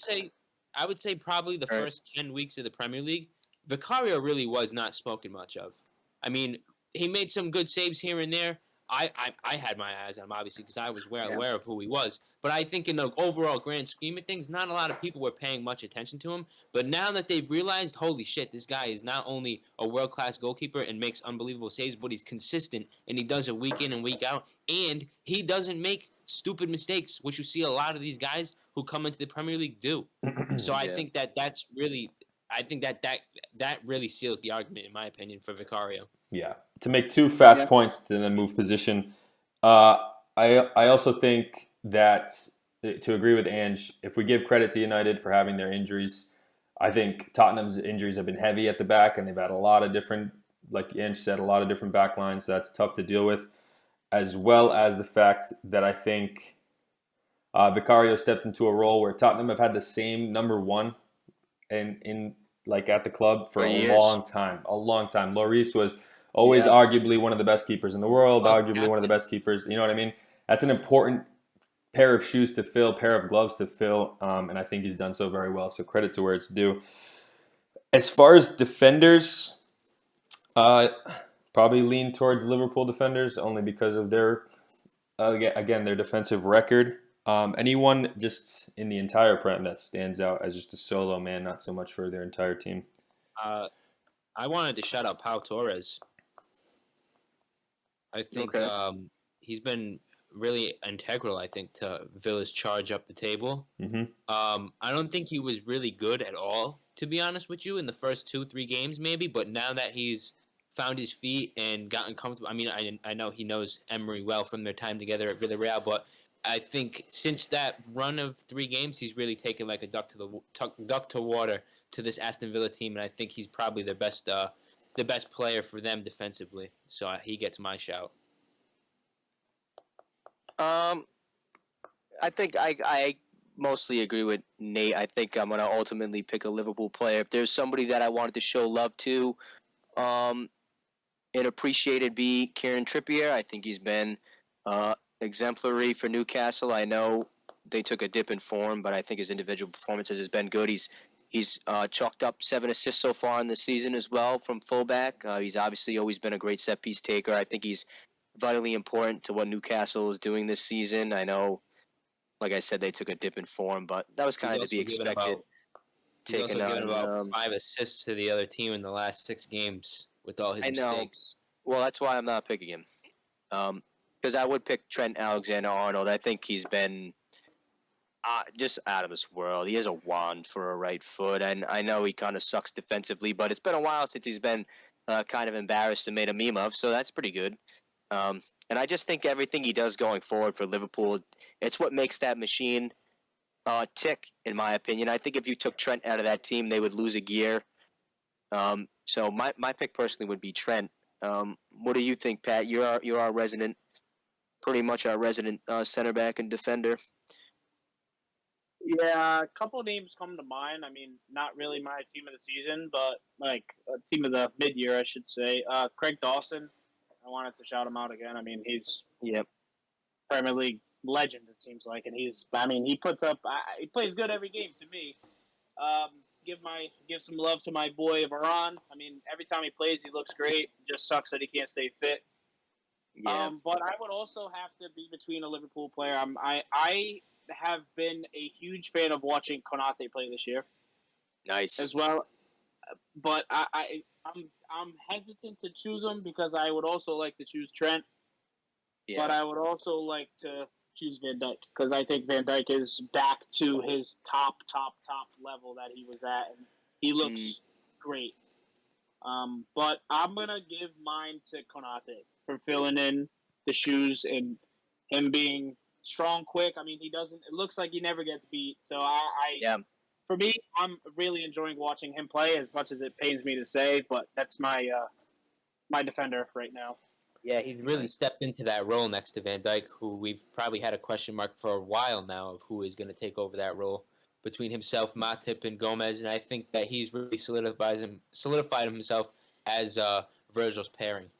say probably the first 10 weeks of the Premier League, Vicario really was not spoken much of. I mean, he made some good saves here and there. I had my eyes on him, obviously, because I was aware of who he was. But I think in the overall grand scheme of things, not a lot of people were paying much attention to him. But now that they've realized, holy shit, this guy is not only a world-class goalkeeper and makes unbelievable saves, but he's consistent, and he does it week in and week out. And he doesn't make stupid mistakes, which you see a lot of these guys who come into the Premier League do. So I think that's really – I think that really seals the argument, in my opinion, for Vicario. Yeah. To make two fast points to then move position, I also think that, to agree with Ange, if we give credit to United for having their injuries, I think Tottenham's injuries have been heavy at the back, and they've had a lot of different, like Ange said, a lot of different back lines, so that's tough to deal with, as well as the fact that I think Vicario stepped into a role where Tottenham have had the same number one in like at the club for a long time. Lloris was always arguably one of the best keepers in the world, arguably one of the best keepers. You know what I mean? That's an important pair of shoes to fill, pair of gloves to fill, and I think he's done so very well. So credit to where it's due. As far as defenders, probably lean towards Liverpool defenders only because of their, again, their defensive record. Anyone just in the entire Prem that stands out as just a solo man, not so much for their entire team? I wanted to shout out Pau Torres. I think he's been really integral, I think, to Villa's charge up the table. Mm-hmm. I don't think he was really good at all, to be honest with you, in the first 2-3 games maybe, but now that he's found his feet and gotten comfortable, I mean, I know he knows Emery well from their time together at Villarreal, but I think since that run of 3 games, he's really taken like a duck to water to this Aston Villa team, and I think he's probably the best player for them defensively. So he gets my shout. I think I mostly agree with Nate. I think I'm going to ultimately pick a Liverpool player. If there's somebody that I wanted to show love to and appreciate it, be Kieran Trippier. I think he's been exemplary for Newcastle. I know they took a dip in form, but I think his individual performances has been good. He's chalked up 7 assists so far in the season as well from fullback. He's obviously always been a great set-piece taker. I think he's vitally important to what Newcastle is doing this season. I know, like I said, they took a dip in form, but that was kind of to be expected. He's also given about 5 assists to the other team in the last 6 games with all his mistakes. Well, that's why I'm not picking him. Because I would pick Trent Alexander-Arnold. I think he's been just out of this world. He has a wand for a right foot, and I know he kind of sucks defensively, but it's been a while since he's been kind of embarrassed and made a meme of, so that's pretty good. And I just think everything he does going forward for Liverpool, it's what makes that machine tick, in my opinion. I think if you took Trent out of that team, they would lose a gear. So my pick personally would be Trent. What do you think, Pat? You're our resident, pretty much our resident center back and defender. Yeah, a couple names come to mind. I mean, not really my team of the season, but like a team of the mid-year, I should say. Craig Dawson. I wanted to shout him out again. I mean, he's Premier League legend, it seems like, and he plays good every game to me. Give some love to my boy Varane. I mean, every time he plays, he looks great. It just sucks that he can't stay fit. Yeah. But I would also have to be between a Liverpool player. I have been a huge fan of watching Konate play this year. Nice. As well. But I'm hesitant to choose him because I would also like to choose Trent. Yeah. But I would also like to choose Van Dijk because I think Van Dijk is back to his top level that he was at, and he looks great. But I'm gonna give mine to Konate for filling in the shoes and him being strong, quick. I mean, it looks like he never gets beat. So for me, I'm really enjoying watching him play as much as it pains me to say, but that's my defender right now. Yeah, he's really stepped into that role next to Van Dijk, who we've probably had a question mark for a while now of who is going to take over that role between himself, Matip, and Gomez, and I think that he's really solidified himself as Virgil's pairing.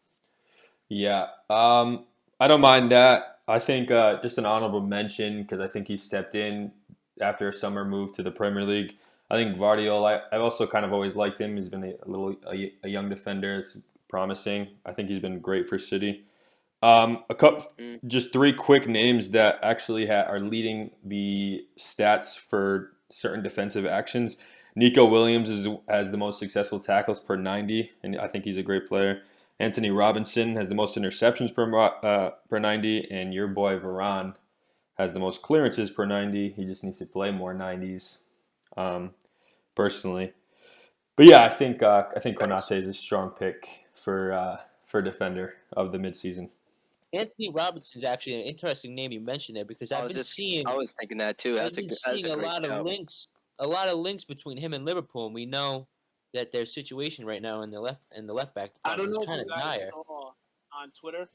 Yeah, I don't mind that. I think just an honorable mention because I think he stepped in after a summer move to the Premier League. I think Gvardiol, I've also kind of always liked him. He's been a young defender. It's promising. I think he's been great for City. Just three quick names that actually are leading the stats for certain defensive actions. Nico Williams has the most successful tackles per 90, and I think he's a great player. Anthony Robinson has the most interceptions per 90, and your boy Varane has the most clearances per 90. He just needs to play more 90s, personally. But yeah, I think Konate is a strong pick for defender of the midseason. Anthony Robinson is actually an interesting name you mentioned there because I was thinking that too. I've been That's seeing a a great lot of shout. links between him and Liverpool, and we know that their situation right now in the left back I don't department know is if kind you of guys dire. saw on Twitter.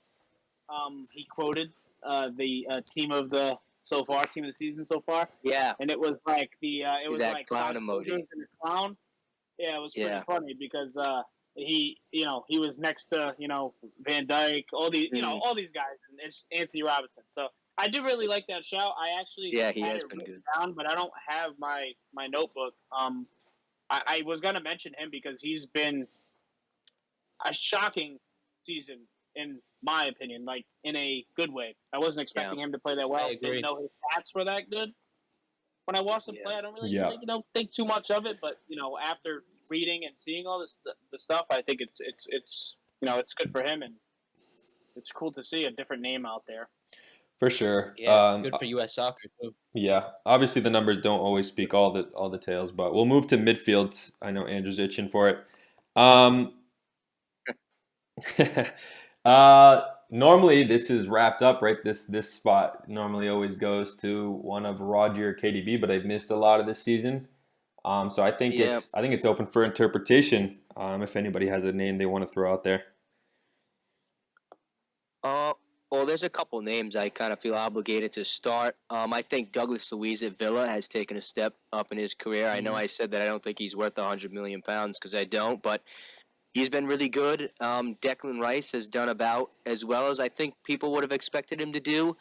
He quoted the team of the season so far, Yeah, and it was like it was that like clown five emoji. soldiers and a clown. Yeah, it was pretty Yeah. funny because he was next to Van Dyke, all these all these guys, and it's Anthony Robinson. So I do really like that shout. I actually Yeah, he had has it been written good. down, but I don't have my notebook. I was gonna mention him because he's been a shocking season in my opinion, like in a good way. I wasn't expecting him to play that well. I agree. Didn't know his stats were that good. When I watched him play, I don't really think too much of it, but after reading and seeing all this the stuff, I think it's it's good for him, and it's cool to see a different name out there. For sure. Yeah, good for U.S. soccer too. Yeah, obviously the numbers don't always speak all the tales, but we'll move to midfield. I know Andrew's itching for it. Normally this is wrapped up, right? This spot normally always goes to one of Roger or KDB, but they've missed a lot of this season. So I think it's open for interpretation. If anybody has a name they want to throw out there. Well, there's a couple names I kind of feel obligated to start. I think Douglas Luiz at Villa has taken a step up in his career. I know I said that I don't think he's worth £100 million because I don't, but he's been really good. Declan Rice has done about as well as I think people would have expected him to do,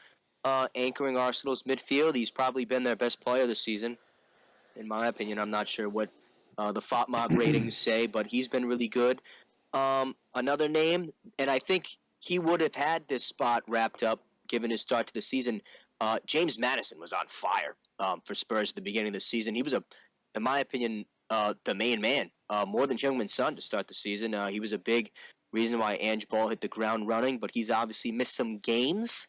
anchoring Arsenal's midfield. He's probably been their best player this season, in my opinion. I'm not sure what the FOTMOB ratings say, but he's been really good. Another name, and I think he would have had this spot wrapped up given his start to the season. James Maddison was on fire for Spurs at the beginning of the season. He was, in my opinion, the main man, more than Heung-min Son to start the season. He was a big reason why Ange Ball hit the ground running, but he's obviously missed some games.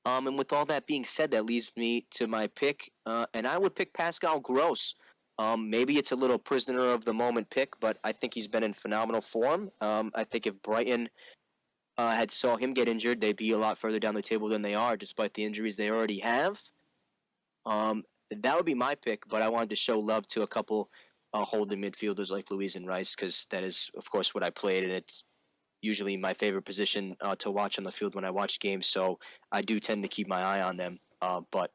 And with all that being said, that leads me to my pick, and I would pick Pascal Gross. Maybe it's a little prisoner of the moment pick, but I think he's been in phenomenal form. I think if Brighton had saw him get injured, they'd be a lot further down the table than they are, despite the injuries they already have. That would be my pick, but I wanted to show love to a couple holding midfielders like Luiz and Rice, because that is, of course, what I played, and it's usually my favorite position to watch on the field when I watch games, so I do tend to keep my eye on them. But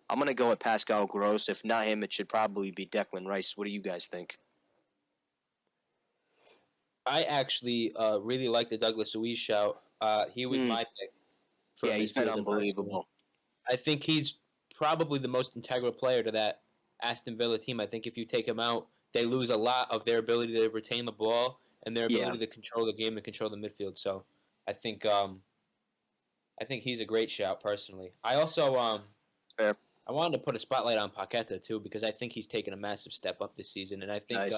I'm going to go with Pascal Gross. If not him, it should probably be Declan Rice. What do you guys think? I actually really like the Douglas Luiz shout. He was my pick. Yeah, he's been unbelievable. I think he's probably the most integral player to that Aston Villa team. I think if you take him out, they lose a lot of their ability to retain the ball and their ability to control the game and control the midfield. So I think he's a great shout personally. I also Fair. I wanted to put a spotlight on Paqueta too because I think he's taken a massive step up this season, and I think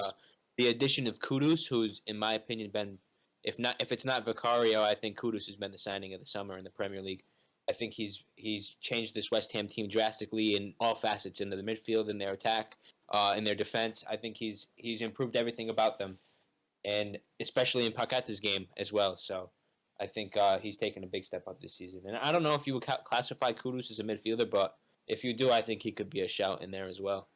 the addition of Kudus, who's in my opinion been, if it's not Vicario, I think Kudus has been the signing of the summer in the Premier League. I think he's changed this West Ham team drastically in all facets, into the midfield, in their attack, in their defense. I think he's improved everything about them, and especially in Paqueta's game as well. So I think he's taken a big step up this season. And I don't know if you would classify Kudus as a midfielder, but if you do, I think he could be a shout in there as well.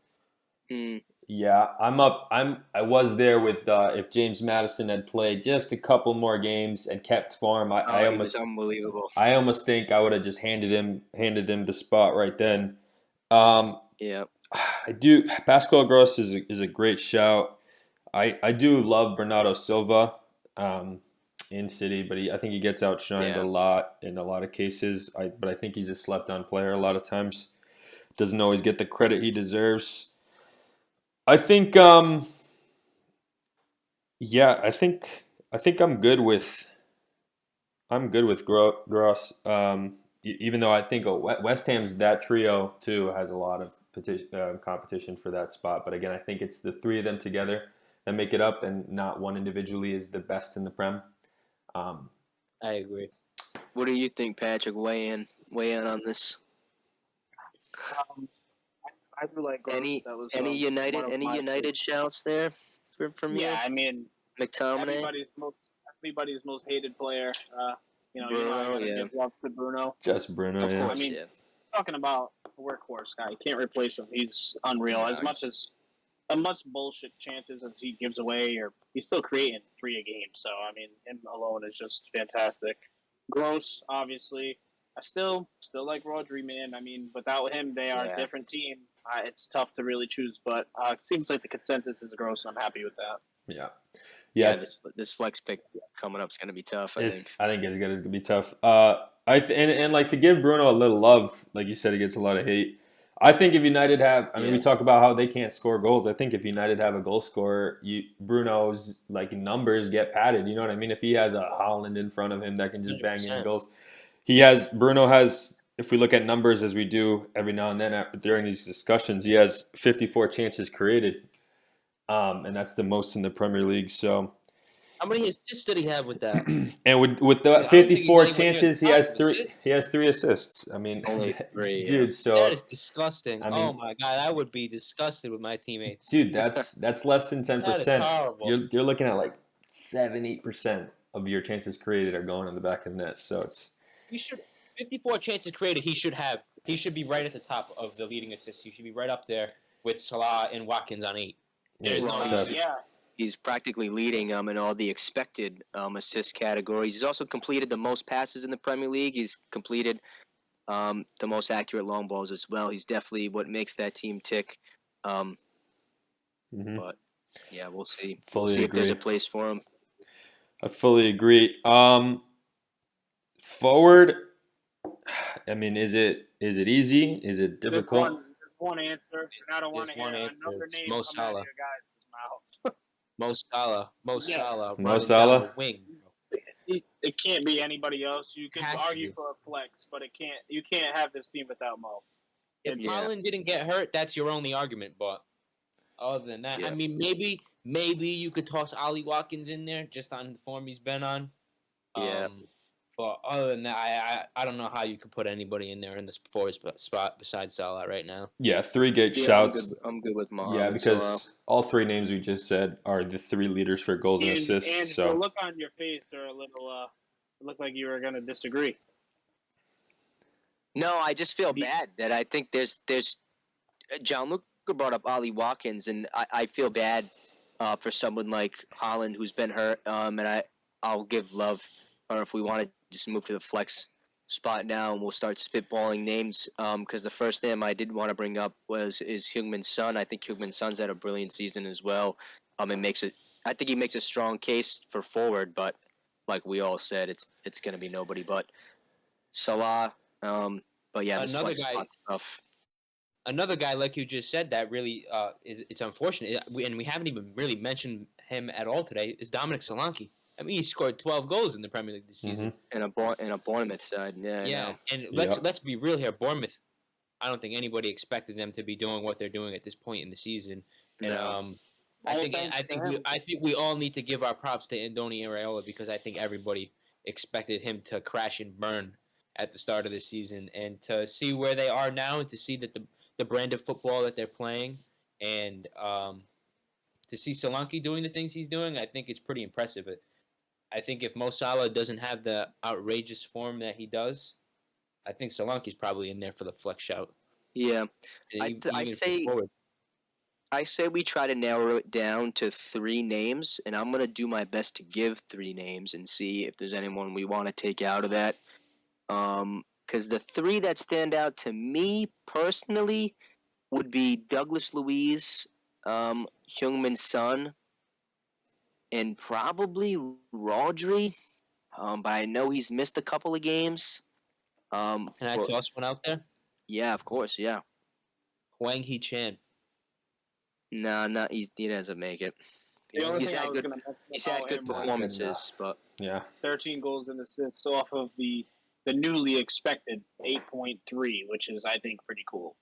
Yeah, I was there with if James Maddison had played just a couple more games and kept form. He was unbelievable. I almost think I would have just handed him the spot right then. I do. Pascal Gross is a great shout. I do love Bernardo Silva in City, but I think he gets outshined a lot in a lot of cases. But I think he's a slept-on player a lot of times. Doesn't always get the credit he deserves. I think I think I'm good with I'm good with Gross. Even though I think West Ham's that trio too has a lot of competition for that spot. But again, I think it's the three of them together that make it up, and not one individually is the best in the Prem. I agree. What do you think, Patrick? Weigh in on this. Um, I do like Gross. Any That was any United shouts there from you? Yeah, I mean, McTominay. everybody's most hated player. You know Bruno, I gotta yeah. give love to Bruno. Just Bruno, Of yeah. course, I mean, yeah. Talking about a workhorse guy, you can't replace him. He's unreal. No. As much bullshit chances as he gives away, or he's still creating 3 a game. So I mean, him alone is just fantastic. Gross, obviously. I still like Rodri, man. I mean, without him, they are Yeah. a different team. It's tough to really choose, but it seems like the consensus is Gross, and I'm happy with that. Yeah. This flex pick coming up is going to be tough. I think it's gonna be tough. And like to give Bruno a little love, like you said, he gets a lot of hate. I think if United have, we talk about how they can't score goals. I think if United have a goal scorer, Bruno's like numbers get padded. You know what I mean? If he has a Haaland in front of him that can just bang in 100%. goals, Bruno has. If we look at numbers as we do every now and then during these discussions, he has 54 chances created, and that's the most in the Premier League. So. How many assists did he have with that? And with the 54 chances, he has three assists. I mean, Only 3, dude. yeah. So That is disgusting. I mean- oh my god, I would be disgusted with my teammates. dude, that's less than 10%. That is horrible. You're looking at like 7-8% of your chances created are going in the back of the net. So it's 54 chances created. He should be right at the top of the leading assists. He should be right up there with Salah and Watkins on 8. it's tough. Yeah. He's practically leading in all the expected assist categories. He's also completed the most passes in the Premier League. He's completed the most accurate long balls as well. He's definitely what makes that team tick. Mhm. But yeah, we'll see. Fully If there's a agree. place for him. I fully agree. Forward. I mean, is it easy? Is it difficult? There's one answer, and I don't want to There's hear one answer. another It's name Mo come out of Salah. your guys' mouths. Mo Salah. Yes. Mo Mo running Salah? down the wing. It can't be anybody else. You can Has to argue be. for a flex, but you can't have this team without Mo. If Yeah. Haaland didn't get hurt, that's your only argument. But other than that, Yeah. I mean, maybe you could toss Ollie Watkins in there just on the form he's been on. Yeah. But other than that, I don't know how you could put anybody in there in this forward spot besides Salah right now. Yeah, 3 great Yeah, shouts. I'm good with Mo. Yeah, because all 3 names we just said are the 3 leaders for goals and assists. And So the look on your face are a little. It looked like you were going to disagree. No, I just feel bad that I think there's Gianluca brought up Ollie Watkins, and I feel bad for someone like Haaland who's been hurt. And I'll give love, or if we want to just move to the flex spot now, and we'll start spitballing names. Because the first name I did want to bring up is Heung-min Son. I think Heung-min Son's had a brilliant season as well. I think he makes a strong case for forward, but like we all said, it's going to be nobody but Salah. But yeah, this flex spot stuff. Another guy, like you just said, that really it's unfortunate, and we haven't even really mentioned him at all today, is Dominic Solanke. I mean, he scored 12 goals in the Premier League this season. In a Bournemouth side, yeah. And let's be real here. Bournemouth, I don't think anybody expected them to be doing what they're doing at this point in the season. And I think we all need to give our props to Andoni Iraola, because I think everybody expected him to crash and burn at the start of the season, and to see where they are now, and to see that the brand of football that they're playing, and to see Solanke doing the things he's doing, I think it's pretty impressive. I think if Mo Salah doesn't have the outrageous form that he does, I think Solanke's probably in there for the flex shout. Yeah, I say we try to narrow it down to 3 names, and I'm gonna do my best to give 3 names and see if there's anyone we want to take out of that. Because the 3 that stand out to me personally would be Douglas Luiz, Heung-min Son, and probably Rodri. But I know he's missed a couple of games. Can I toss one out there? Yeah, of course, yeah. Hwang Hee-chan. No, he doesn't make it. The only He's thing I had was good. going to mention He's had about good him was performances, but Yeah. 13 goals and assists off of the newly expected 8.3, which is, I think, pretty cool.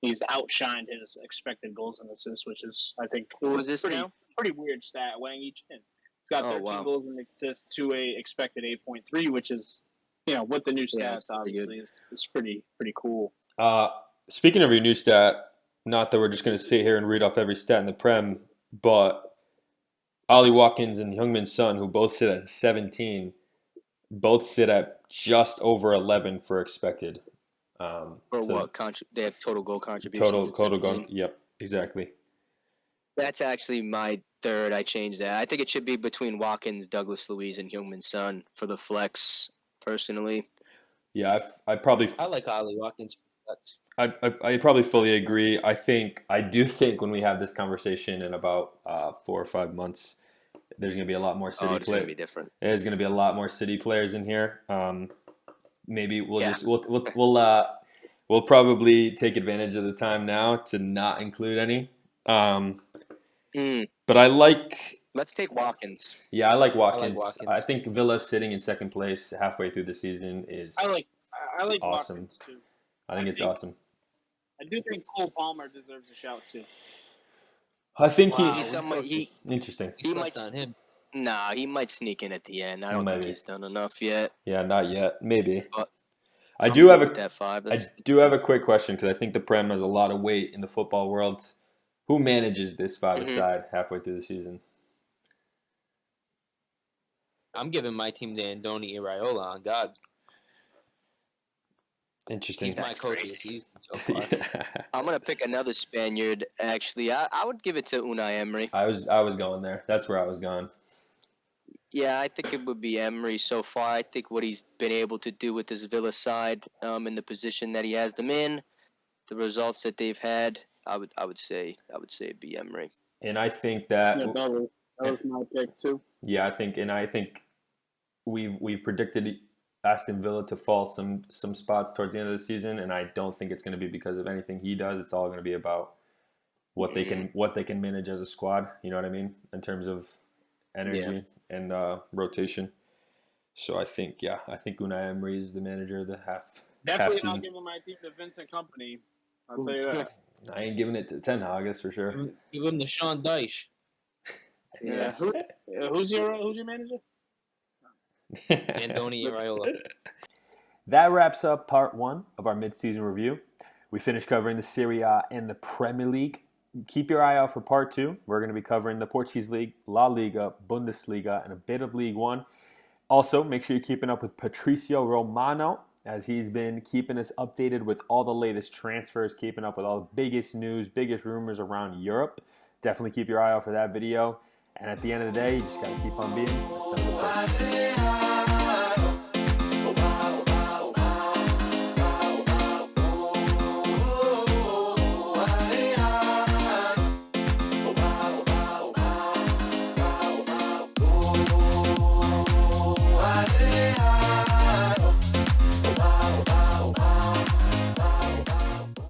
He's outshined his expected goals and assists, which is, I think, who is this now? pretty weird stat. Wang Yi-Chin. He's got 13 wow. goals and assists to a expected 8.3, which is, with the new Yeah, stats, it's pretty obviously, it's pretty cool. Speaking of your new stat, not that we're just going to sit here and read off every stat in the Prem, but Ollie Watkins and Heung-min Son, who both sit at 17, both sit at just over 11 for expected. For what? They have total goal contributions. Total goal. Yep, exactly. That's actually my third. I changed that. I think it should be between Watkins, Douglas Luiz, and Heung-min Son for the flex, personally. Yeah, I probably. I like Ollie Watkins. I probably fully agree. I do think when we have this conversation in about 4 or 5 months, there's going to be a lot more City players. It's going to be different. There's going to be a lot more City players in here. Maybe we'll probably take advantage of the time now to not include any. But I like. Let's take Watkins. Yeah, I like Watkins. I think Villa sitting in second place halfway through the season is. I like awesome. Watkins too. I think it's awesome. I do think Cole Palmer deserves a shout too. I think he's interesting. He might on him. Nah, he might sneak in at the end. I don't think he's done enough yet. Yeah, not yet. Maybe. But I do have a quick question because I think the Prem has a lot of weight in the football world. Who manages this five-a-side halfway through the season? I'm giving my team to Andoni Iraola on God. Interesting. He's my coach of the season so far. I'm gonna pick another Spaniard. Actually, I would give it to Unai Emery. I was going there. That's where I was going. Yeah, I think it would be Emery so far. I think what he's been able to do with this Villa side, in the position that he has them in, the results that they've had, I would say it'd be Emery. And I think that that was my pick too. Yeah, I think we've predicted Aston Villa to fall some spots towards the end of the season, and I don't think it's going to be because of anything he does. It's all going to be about what they can manage as a squad. You know what I mean, in terms of energy and rotation. So I think Unai Emery is the manager of the half Definitely not giving my team to Vincent Kompany. I'll tell you that. I ain't giving it to Ten Hag, that's for sure. Give him to Sean Dyche. Yeah. Who's your manager? Andoni Iraola. That wraps up part 1 of our mid-season review. We finished covering the Serie A and the Premier League. Keep your eye out for part 2. We're going to be covering the Portuguese League, La Liga, Bundesliga, and a bit of League 1. Also, make sure you're keeping up with Patricio Romano, as he's been keeping us updated with all the latest transfers, keeping up with all the biggest news, biggest rumors around Europe. Definitely keep your eye out for that video. And at the end of the day, you just got to keep on being a son of a bitch.